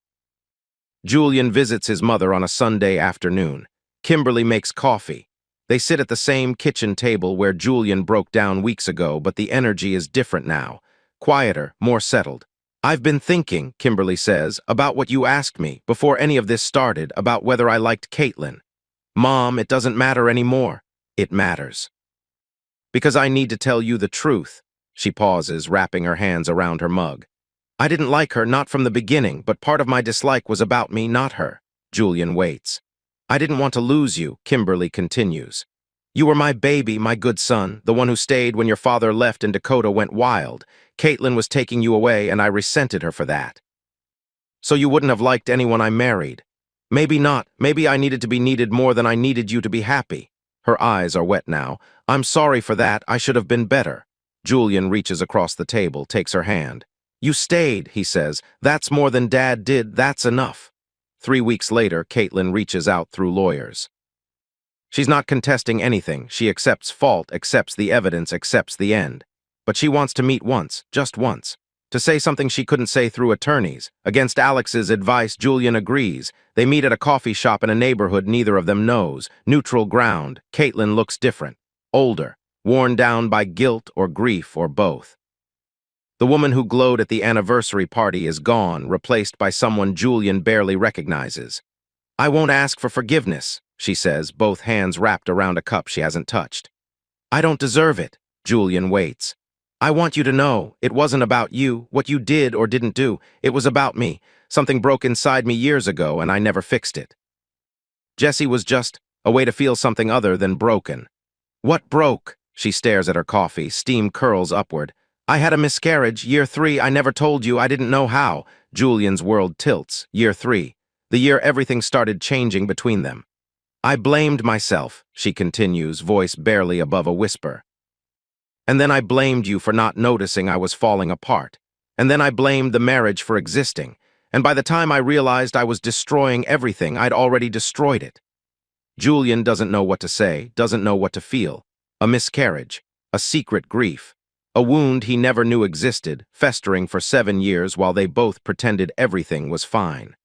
Julian visits his mother on a Sunday afternoon. Kimberly makes coffee. They sit at the same kitchen table where Julian broke down weeks ago, but the energy is different now. Quieter, more settled. I've been thinking, Kimberly says, about what you asked me before any of this started about whether I liked Caitlin. Mom, it doesn't matter anymore. It matters. Because I need to tell you the truth. She pauses, wrapping her hands around her mug. I didn't like her, not from the beginning, but part of my dislike was about me, not her. Julian waits. I didn't want to lose you, Kimberly continues. You were my baby, my good son, the one who stayed when your father left and Dakota went wild. Caitlin was taking you away, and I resented her for that. So you wouldn't have liked anyone I married. Maybe not. Maybe I needed to be needed more than I needed you to be happy. Her eyes are wet now. I'm sorry for that. I should have been better. Julian reaches across the table, takes her hand. You stayed, he says. That's more than Dad did. That's enough. 3 weeks later, Caitlin reaches out through lawyers. She's not contesting anything. She accepts fault, accepts the evidence, accepts the end. But she wants to meet once, just once. To say something she couldn't say through attorneys. Against Alex's advice, Julian agrees. They meet at a coffee shop in a neighborhood neither of them knows. Neutral ground. Caitlin looks different. Older. Worn down by guilt or grief or both. The woman who glowed at the anniversary party is gone, replaced by someone Julian barely recognizes. I won't ask for forgiveness, she says, both hands wrapped around a cup she hasn't touched. I don't deserve it. Julian waits. I want you to know, it wasn't about you, what you did or didn't do. It was about me. Something broke inside me years ago, and I never fixed it. Jessie was just a way to feel something other than broken. What broke? She stares at her coffee, steam curls upward. I had a miscarriage, year 3, I never told you, I didn't know how. Julian's world tilts, year 3. The year everything started changing between them. I blamed myself, she continues, voice barely above a whisper. And then I blamed you for not noticing I was falling apart. And then I blamed the marriage for existing. And by the time I realized I was destroying everything, I'd already destroyed it. Julian doesn't know what to say, doesn't know what to feel. A miscarriage, a secret grief, a wound he never knew existed, festering for 7 years while they both pretended everything was fine.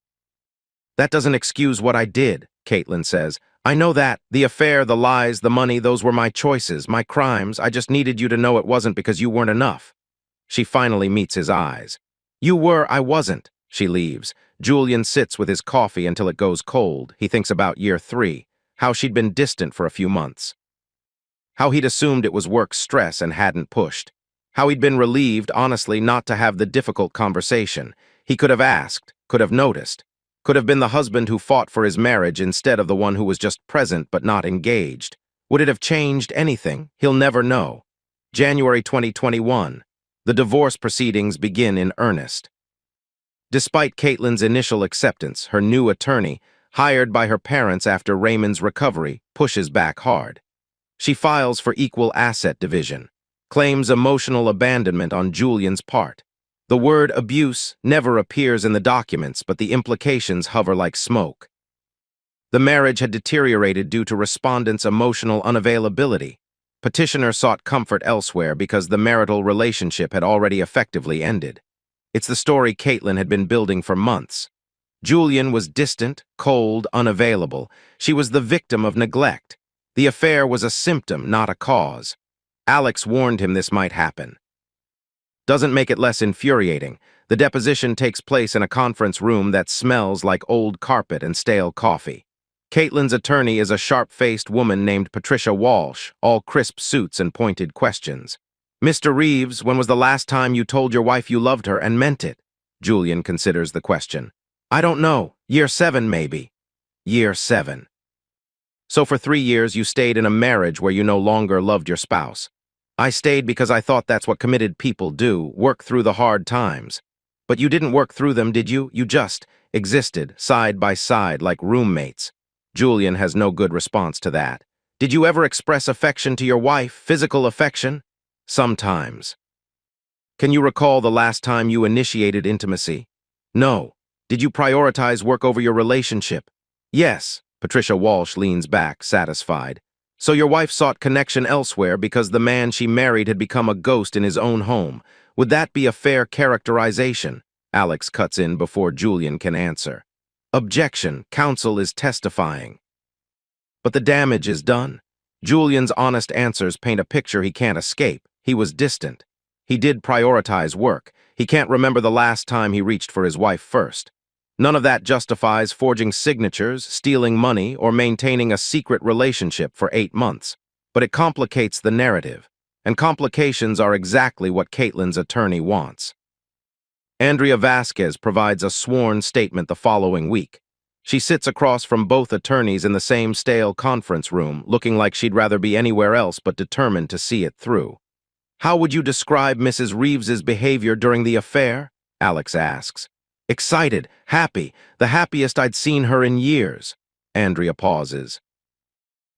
That doesn't excuse what I did, Caitlin says. I know that. The affair, the lies, the money, those were my choices, my crimes. I just needed you to know it wasn't because you weren't enough. She finally meets his eyes. You were, I wasn't. She leaves. Julian sits with his coffee until it goes cold. He thinks about year 3, how she'd been distant for a few months. How he'd assumed it was work stress and hadn't pushed. How he'd been relieved, honestly, not to have the difficult conversation. He could have asked, could have noticed. Could have been the husband who fought for his marriage instead of the one who was just present but not engaged. Would it have changed anything? He'll never know. January 2021. The divorce proceedings begin in earnest. Despite Caitlin's initial acceptance, her new attorney, hired by her parents after Raymond's recovery, pushes back hard. She files for equal asset division, claims emotional abandonment on Julian's part. The word abuse never appears in the documents, but the implications hover like smoke. The marriage had deteriorated due to respondents' emotional unavailability. Petitioner sought comfort elsewhere because the marital relationship had already effectively ended. It's the story Caitlin had been building for months. Julian was distant, cold, unavailable. She was the victim of neglect. The affair was a symptom, not a cause. Alex warned him this might happen. Doesn't make it less infuriating. The deposition takes place in a conference room that smells like old carpet and stale coffee. Caitlin's attorney is a sharp-faced woman named Patricia Walsh, all crisp suits and pointed questions. Mr. Reeves, when was the last time you told your wife you loved her and meant it? Julian considers the question. I don't know. Year 7, maybe. Year 7. So for 3 years you stayed in a marriage where you no longer loved your spouse. I stayed because I thought that's what committed people do, work through the hard times. But you didn't work through them, did you? You just existed, side by side, like roommates. Julian has no good response to that. Did you ever express affection to your wife, physical affection? Sometimes. Can you recall the last time you initiated intimacy? No. Did you prioritize work over your relationship? Yes. Patricia Walsh leans back, satisfied. So your wife sought connection elsewhere because the man she married had become a ghost in his own home. Would that be a fair characterization? Alex cuts in before Julian can answer. Objection. Counsel is testifying. But the damage is done. Julian's honest answers paint a picture he can't escape. He was distant. He did prioritize work. He can't remember the last time he reached for his wife first. None of that justifies forging signatures, stealing money, or maintaining a secret relationship for 8 months. But it complicates the narrative. And complications are exactly what Caitlin's attorney wants. Andrea Vasquez provides a sworn statement the following week. She sits across from both attorneys in the same stale conference room, looking like she'd rather be anywhere else but determined to see it through. "How would you describe Mrs. Reeves's behavior during the affair?" Alex asks. "Excited, happy, the happiest I'd seen her in years." Andrea pauses.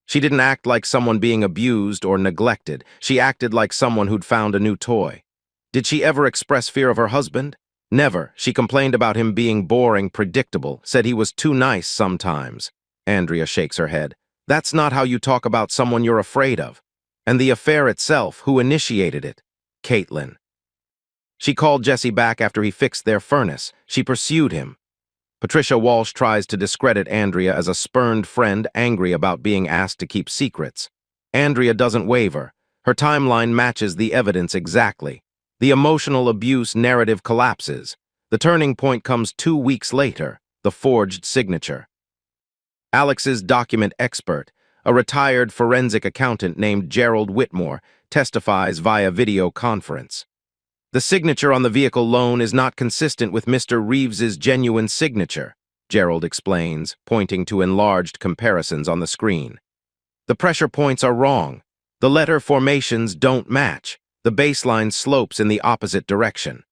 "She didn't act like someone being abused or neglected. She acted like someone who'd found a new toy." "Did she ever express fear of her husband?" "Never. She complained about him being boring, predictable, said he was too nice sometimes." Andrea shakes her head. "That's not how you talk about someone you're afraid of." "And the affair itself, who initiated it?" "Caitlin. She called Jesse back after he fixed their furnace. She pursued him." Patricia Walsh tries to discredit Andrea as a spurned friend angry about being asked to keep secrets. Andrea doesn't waver. Her timeline matches the evidence exactly. The emotional abuse narrative collapses. The turning point comes 2 weeks later, the forged signature. Alex's document expert, a retired forensic accountant named Gerald Whitmore, testifies via video conference. "The signature on the vehicle loan is not consistent with Mr. Reeves's genuine signature," Gerald explains, pointing to enlarged comparisons on the screen. "The pressure points are wrong. The letter formations don't match. The baseline slopes in the opposite direction."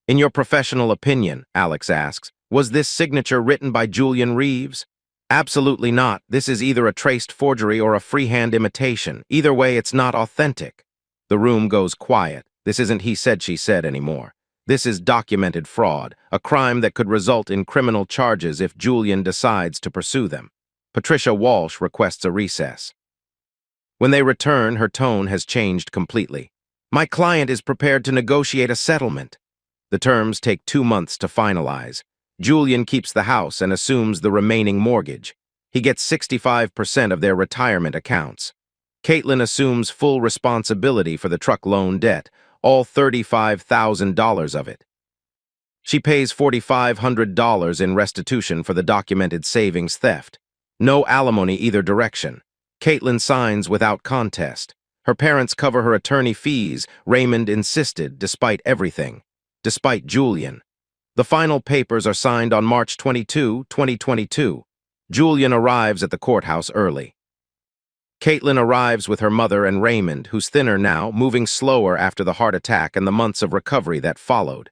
"In your professional opinion," Alex asks, "was this signature written by Julian Reeves?" "Absolutely not. This is either a traced forgery or a freehand imitation. Either way, it's not authentic." The room goes quiet. This isn't he said, she said anymore. This is documented fraud, a crime that could result in criminal charges if Julian decides to pursue them. Patricia Walsh requests a recess. When they return, her tone has changed completely. "My client is prepared to negotiate a settlement." The terms take 2 months to finalize. Julian keeps the house and assumes the remaining mortgage. He gets 65% of their retirement accounts. Caitlin assumes full responsibility for the truck loan debt, all $35,000 of it. She pays $4,500 in restitution for the documented savings theft. No alimony either direction. Caitlin signs without contest. Her parents cover her attorney fees, Raymond insisted, despite everything. Despite Julian. The final papers are signed on March 22, 2022. Julian arrives at the courthouse early. Caitlin arrives with her mother and Raymond, who's thinner now, moving slower after the heart attack and the months of recovery that followed.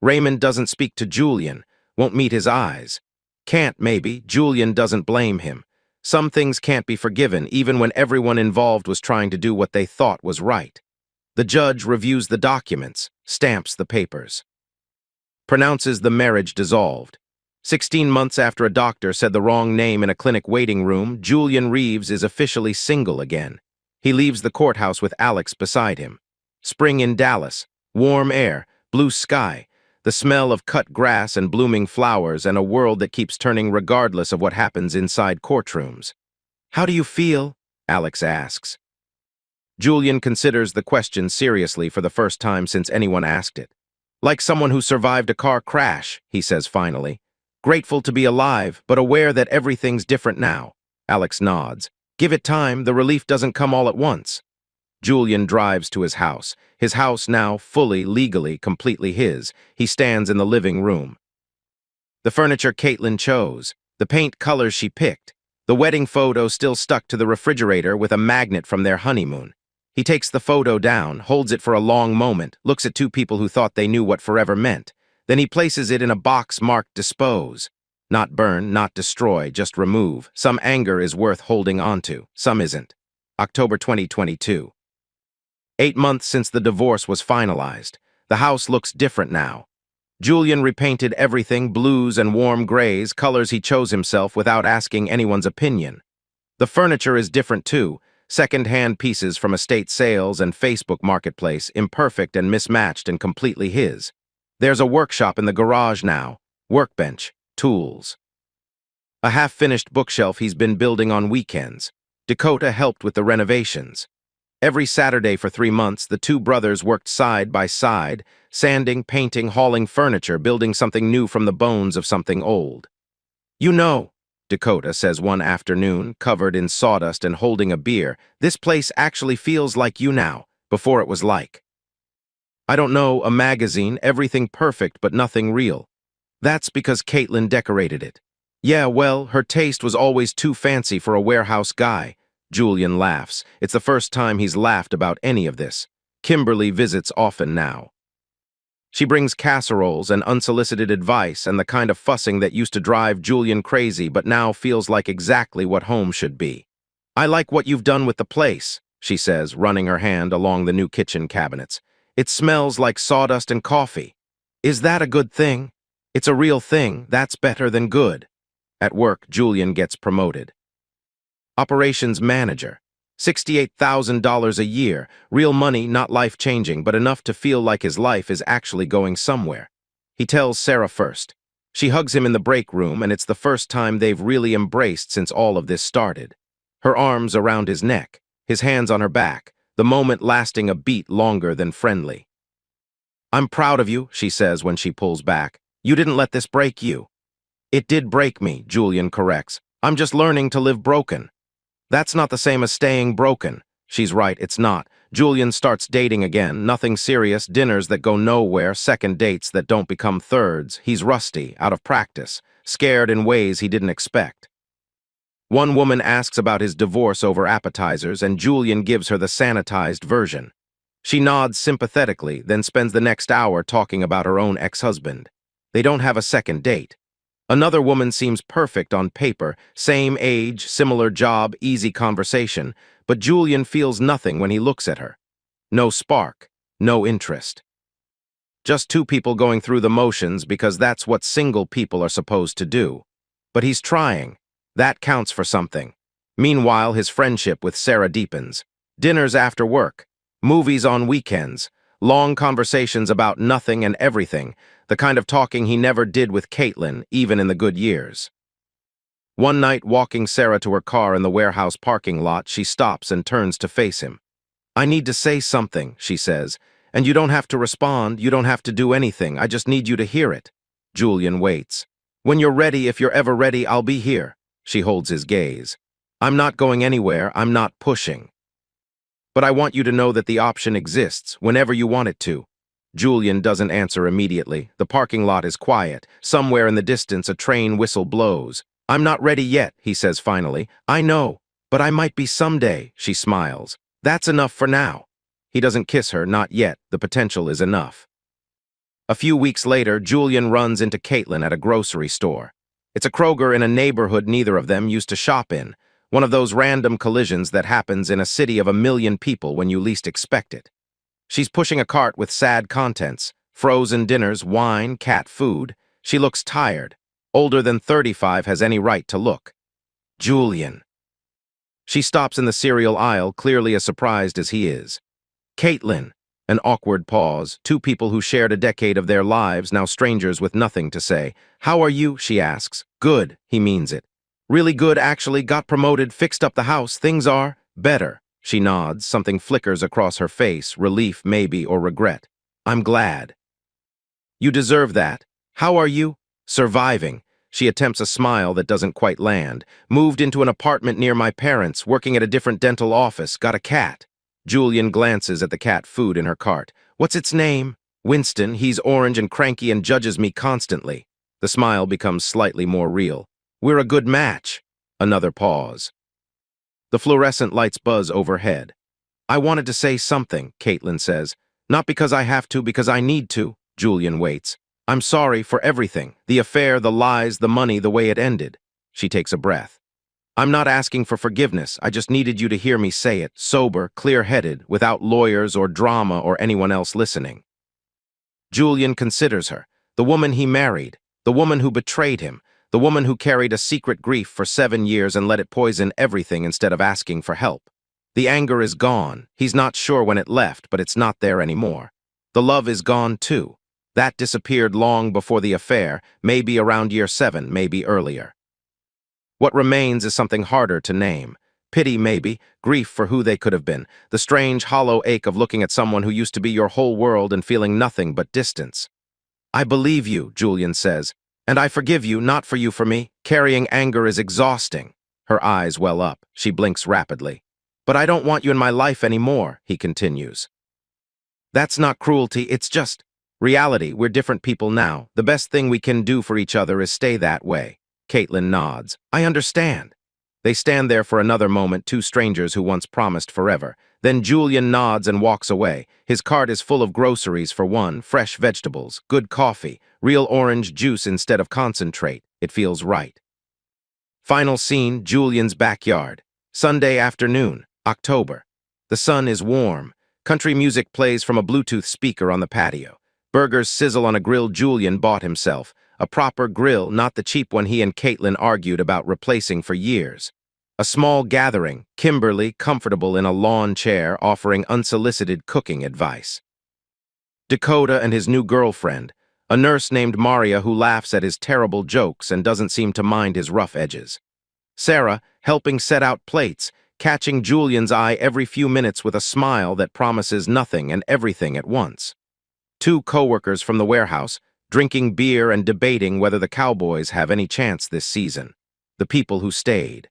Raymond doesn't speak to Julian, won't meet his eyes. Can't, maybe. Julian doesn't blame him. Some things can't be forgiven, even when everyone involved was trying to do what they thought was right. The judge reviews the documents, stamps the papers. Pronounces the marriage dissolved. 16 months after a doctor said the wrong name in a clinic waiting room, Julian Reeves is officially single again. He leaves the courthouse with Alex beside him. Spring in Dallas, warm air, blue sky, the smell of cut grass and blooming flowers, and a world that keeps turning regardless of what happens inside courtrooms. "How do you feel?" Alex asks. Julian considers the question seriously for the first time since anyone asked it. "Like someone who survived a car crash," he says finally. "Grateful to be alive, but aware that everything's different now." Alex nods. "Give it time, the relief doesn't come all at once." Julian drives to his house now fully, legally, completely his. He stands in the living room. The furniture Caitlin chose, the paint colors she picked, the wedding photo still stuck to the refrigerator with a magnet from their honeymoon. He takes the photo down, holds it for a long moment, looks at 2 people who thought they knew what forever meant. Then he places it in a box marked dispose. Not burn, not destroy, just remove. Some anger is worth holding onto, some isn't. October 2022. 8 months since the divorce was finalized. The house looks different now. Julian repainted everything blues and warm grays, colors he chose himself without asking anyone's opinion. The furniture is different too, second-hand pieces from estate sales and Facebook Marketplace, imperfect and mismatched and completely his. There's a workshop in the garage now, workbench, tools. A half-finished bookshelf he's been building on weekends. Dakota helped with the renovations. Every Saturday for 3 months, the two brothers worked side by side, sanding, painting, hauling furniture, building something new from the bones of something old. "You know," Dakota says one afternoon, covered in sawdust and holding a beer, "this place actually feels like you now, before it was like. I don't know, a magazine, everything perfect but nothing real. That's because Caitlin decorated it. Yeah, well, her taste was always too fancy for a warehouse guy." Julian laughs. It's the first time he's laughed about any of this. Kimberly visits often now. She brings casseroles and unsolicited advice and the kind of fussing that used to drive Julian crazy but now feels like exactly what home should be. "I like what you've done with the place," she says, running her hand along the new kitchen cabinets. "It smells like sawdust and coffee. Is that a good thing? It's a real thing. That's better than good." At work, Julian gets promoted. Operations manager. $68,000 a year. Real money, not life-changing, but enough to feel like his life is actually going somewhere. He tells Sarah first. She hugs him in the break room, and it's the first time they've really embraced since all of this started. Her arms around his neck, his hands on her back, the moment lasting a beat longer than friendly. "I'm proud of you," she says when she pulls back. "You didn't let this break you." "It did break me," Julian corrects. "I'm just learning to live broken." "That's not the same as staying broken." She's right, it's not. Julian starts dating again, nothing serious, dinners that go nowhere, second dates that don't become thirds. He's rusty, out of practice, scared in ways he didn't expect. One woman asks about his divorce over appetizers, and Julian gives her the sanitized version. She nods sympathetically, then spends the next hour talking about her own ex-husband. They don't have a second date. Another woman seems perfect on paper, same age, similar job, easy conversation, but Julian feels nothing when he looks at her. No spark, no interest. Just two people going through the motions because that's what single people are supposed to do. But he's trying. That counts for something. Meanwhile, his friendship with Sarah deepens. Dinners after work, movies on weekends, long conversations about nothing and everything, the kind of talking he never did with Caitlin, even in the good years. One night, walking Sarah to her car in the warehouse parking lot, she stops and turns to face him. "I need to say something," she says, "and you don't have to respond, you don't have to do anything, I just need you to hear it." Julian waits. "When you're ready, if you're ever ready, I'll be here." She holds his gaze. "I'm not going anywhere, I'm not pushing. But I want you to know that the option exists, whenever you want it to." Julian doesn't answer immediately. The parking lot is quiet. Somewhere in the distance, a train whistle blows. "I'm not ready yet," he says finally. "I know, but I might be someday," she smiles. "That's enough for now." He doesn't kiss her, not yet. The potential is enough. A few weeks later, Julian runs into Caitlin at a grocery store. It's a Kroger in a neighborhood neither of them used to shop in. One of those random collisions that happens in a city of 1 million people when you least expect it. She's pushing a cart with sad contents, frozen dinners, wine, cat food. She looks tired. Older than 35 has any right to look. "Julian." She stops in the cereal aisle, clearly as surprised as he is. "Caitlin." An awkward pause, two people who shared a decade of their lives, now strangers with nothing to say. "How are you?" she asks. "Good," he means it. "Really good, actually. Got promoted, fixed up the house. Things are better." She nods, something flickers across her face, relief maybe, or regret. "I'm glad." "You deserve that. How are you?" "Surviving." She attempts a smile that doesn't quite land. "Moved into an apartment near my parents, working at a different dental office, got a cat." Julian glances at the cat food in her cart. "What's its name?" "Winston. He's orange and cranky and judges me constantly." The smile becomes slightly more real. "We're a good match." Another pause. The fluorescent lights buzz overhead. "I wanted to say something," Caitlin says. "Not because I have to, because I need to." Julian waits. "I'm sorry for everything. The affair, the lies, the money, the way it ended." She takes a breath. "I'm not asking for forgiveness. I just needed you to hear me say it, sober, clear-headed, without lawyers or drama or anyone else listening." Julian considers her, the woman he married, the woman who betrayed him, the woman who carried a secret grief for 7 years and let it poison everything instead of asking for help. The anger is gone. He's not sure when it left, but it's not there anymore. The love is gone too. That disappeared long before the affair, maybe around year 7, maybe earlier. What remains is something harder to name. Pity, maybe, grief for who they could have been, the strange, hollow ache of looking at someone who used to be your whole world and feeling nothing but distance. I believe you, Julian says, and I forgive you, not for you for me. Carrying anger is exhausting. Her eyes well up. She blinks rapidly. But I don't want you in my life anymore, he continues. That's not cruelty, it's just reality. We're different people now. The best thing we can do for each other is stay that way. Caitlin nods. I understand. They stand there for another moment, two strangers who once promised forever. Then Julian nods and walks away. His cart is full of groceries for one, fresh vegetables, good coffee, real orange juice instead of concentrate. It feels right. Final scene, Julian's backyard. Sunday afternoon, October. The sun is warm. Country music plays from a Bluetooth speaker on the patio. Burgers sizzle on a grill Julian bought himself. A proper grill, not the cheap one he and Caitlin argued about replacing for years. A small gathering, Kimberly comfortable in a lawn chair offering unsolicited cooking advice. Dakota and his new girlfriend, a nurse named Maria who laughs at his terrible jokes and doesn't seem to mind his rough edges. Sarah, helping set out plates, catching Julian's eye every few minutes with a smile that promises nothing and everything at once. Two co-workers from the warehouse, drinking beer and debating whether the Cowboys have any chance this season. The people who stayed.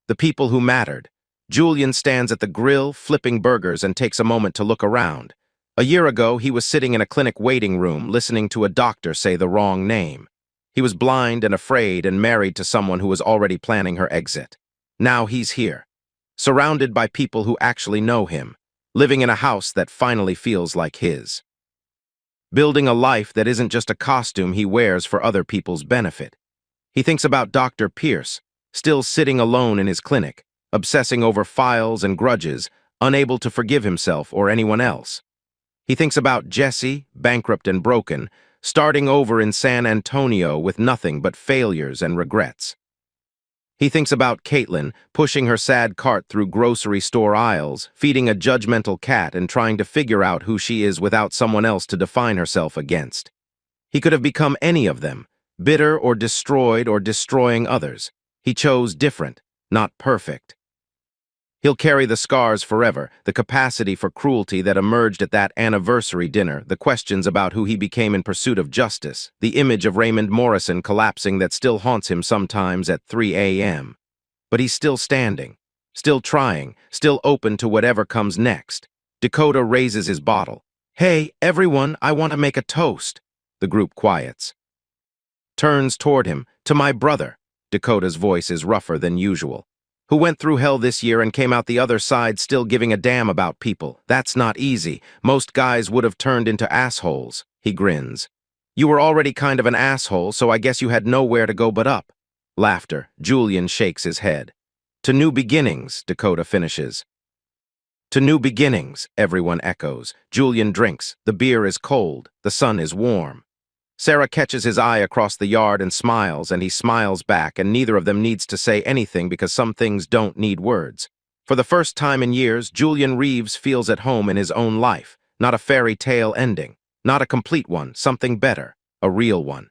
The people who mattered. Julian stands at the grill, flipping burgers, and takes a moment to look around. A year ago, he was sitting in a clinic waiting room, listening to a doctor say the wrong name. He was blind and afraid and married to someone who was already planning her exit. Now he's here, surrounded by people who actually know him, living in a house that finally feels like his. Building a life that isn't just a costume he wears for other people's benefit. He thinks about Dr. Pierce, still sitting alone in his clinic, obsessing over files and grudges, unable to forgive himself or anyone else. He thinks about Jesse, bankrupt and broken, starting over in San Antonio with nothing but failures and regrets. He thinks about Caitlin, pushing her sad cart through grocery store aisles, feeding a judgmental cat and trying to figure out who she is without someone else to define herself against. He could have become any of them, bitter or destroyed or destroying others. He chose different, not perfect. He'll carry the scars forever, the capacity for cruelty that emerged at that anniversary dinner, the questions about who he became in pursuit of justice, the image of Raymond Morrison collapsing that still haunts him sometimes at 3 a.m. But he's still standing, still trying, still open to whatever comes next. Dakota raises his bottle. Hey, everyone, I want to make a toast. The group quiets. Turns toward him. To my brother. Dakota's voice is rougher than usual. Who went through hell this year and came out the other side still giving a damn about people. That's not easy. Most guys would have turned into assholes. He grins. You were already kind of an asshole, so I guess you had nowhere to go but up. Laughter. Julian shakes his head. To new beginnings, Dakota finishes. To new beginnings, everyone echoes. Julian drinks. The beer is cold. The sun is warm. Sarah catches his eye across the yard and smiles, and he smiles back, and neither of them needs to say anything because some things don't need words. For the first time in years, Julian Reeves feels at home in his own life. Not a fairy tale ending. Not a complete one, something better. A real one.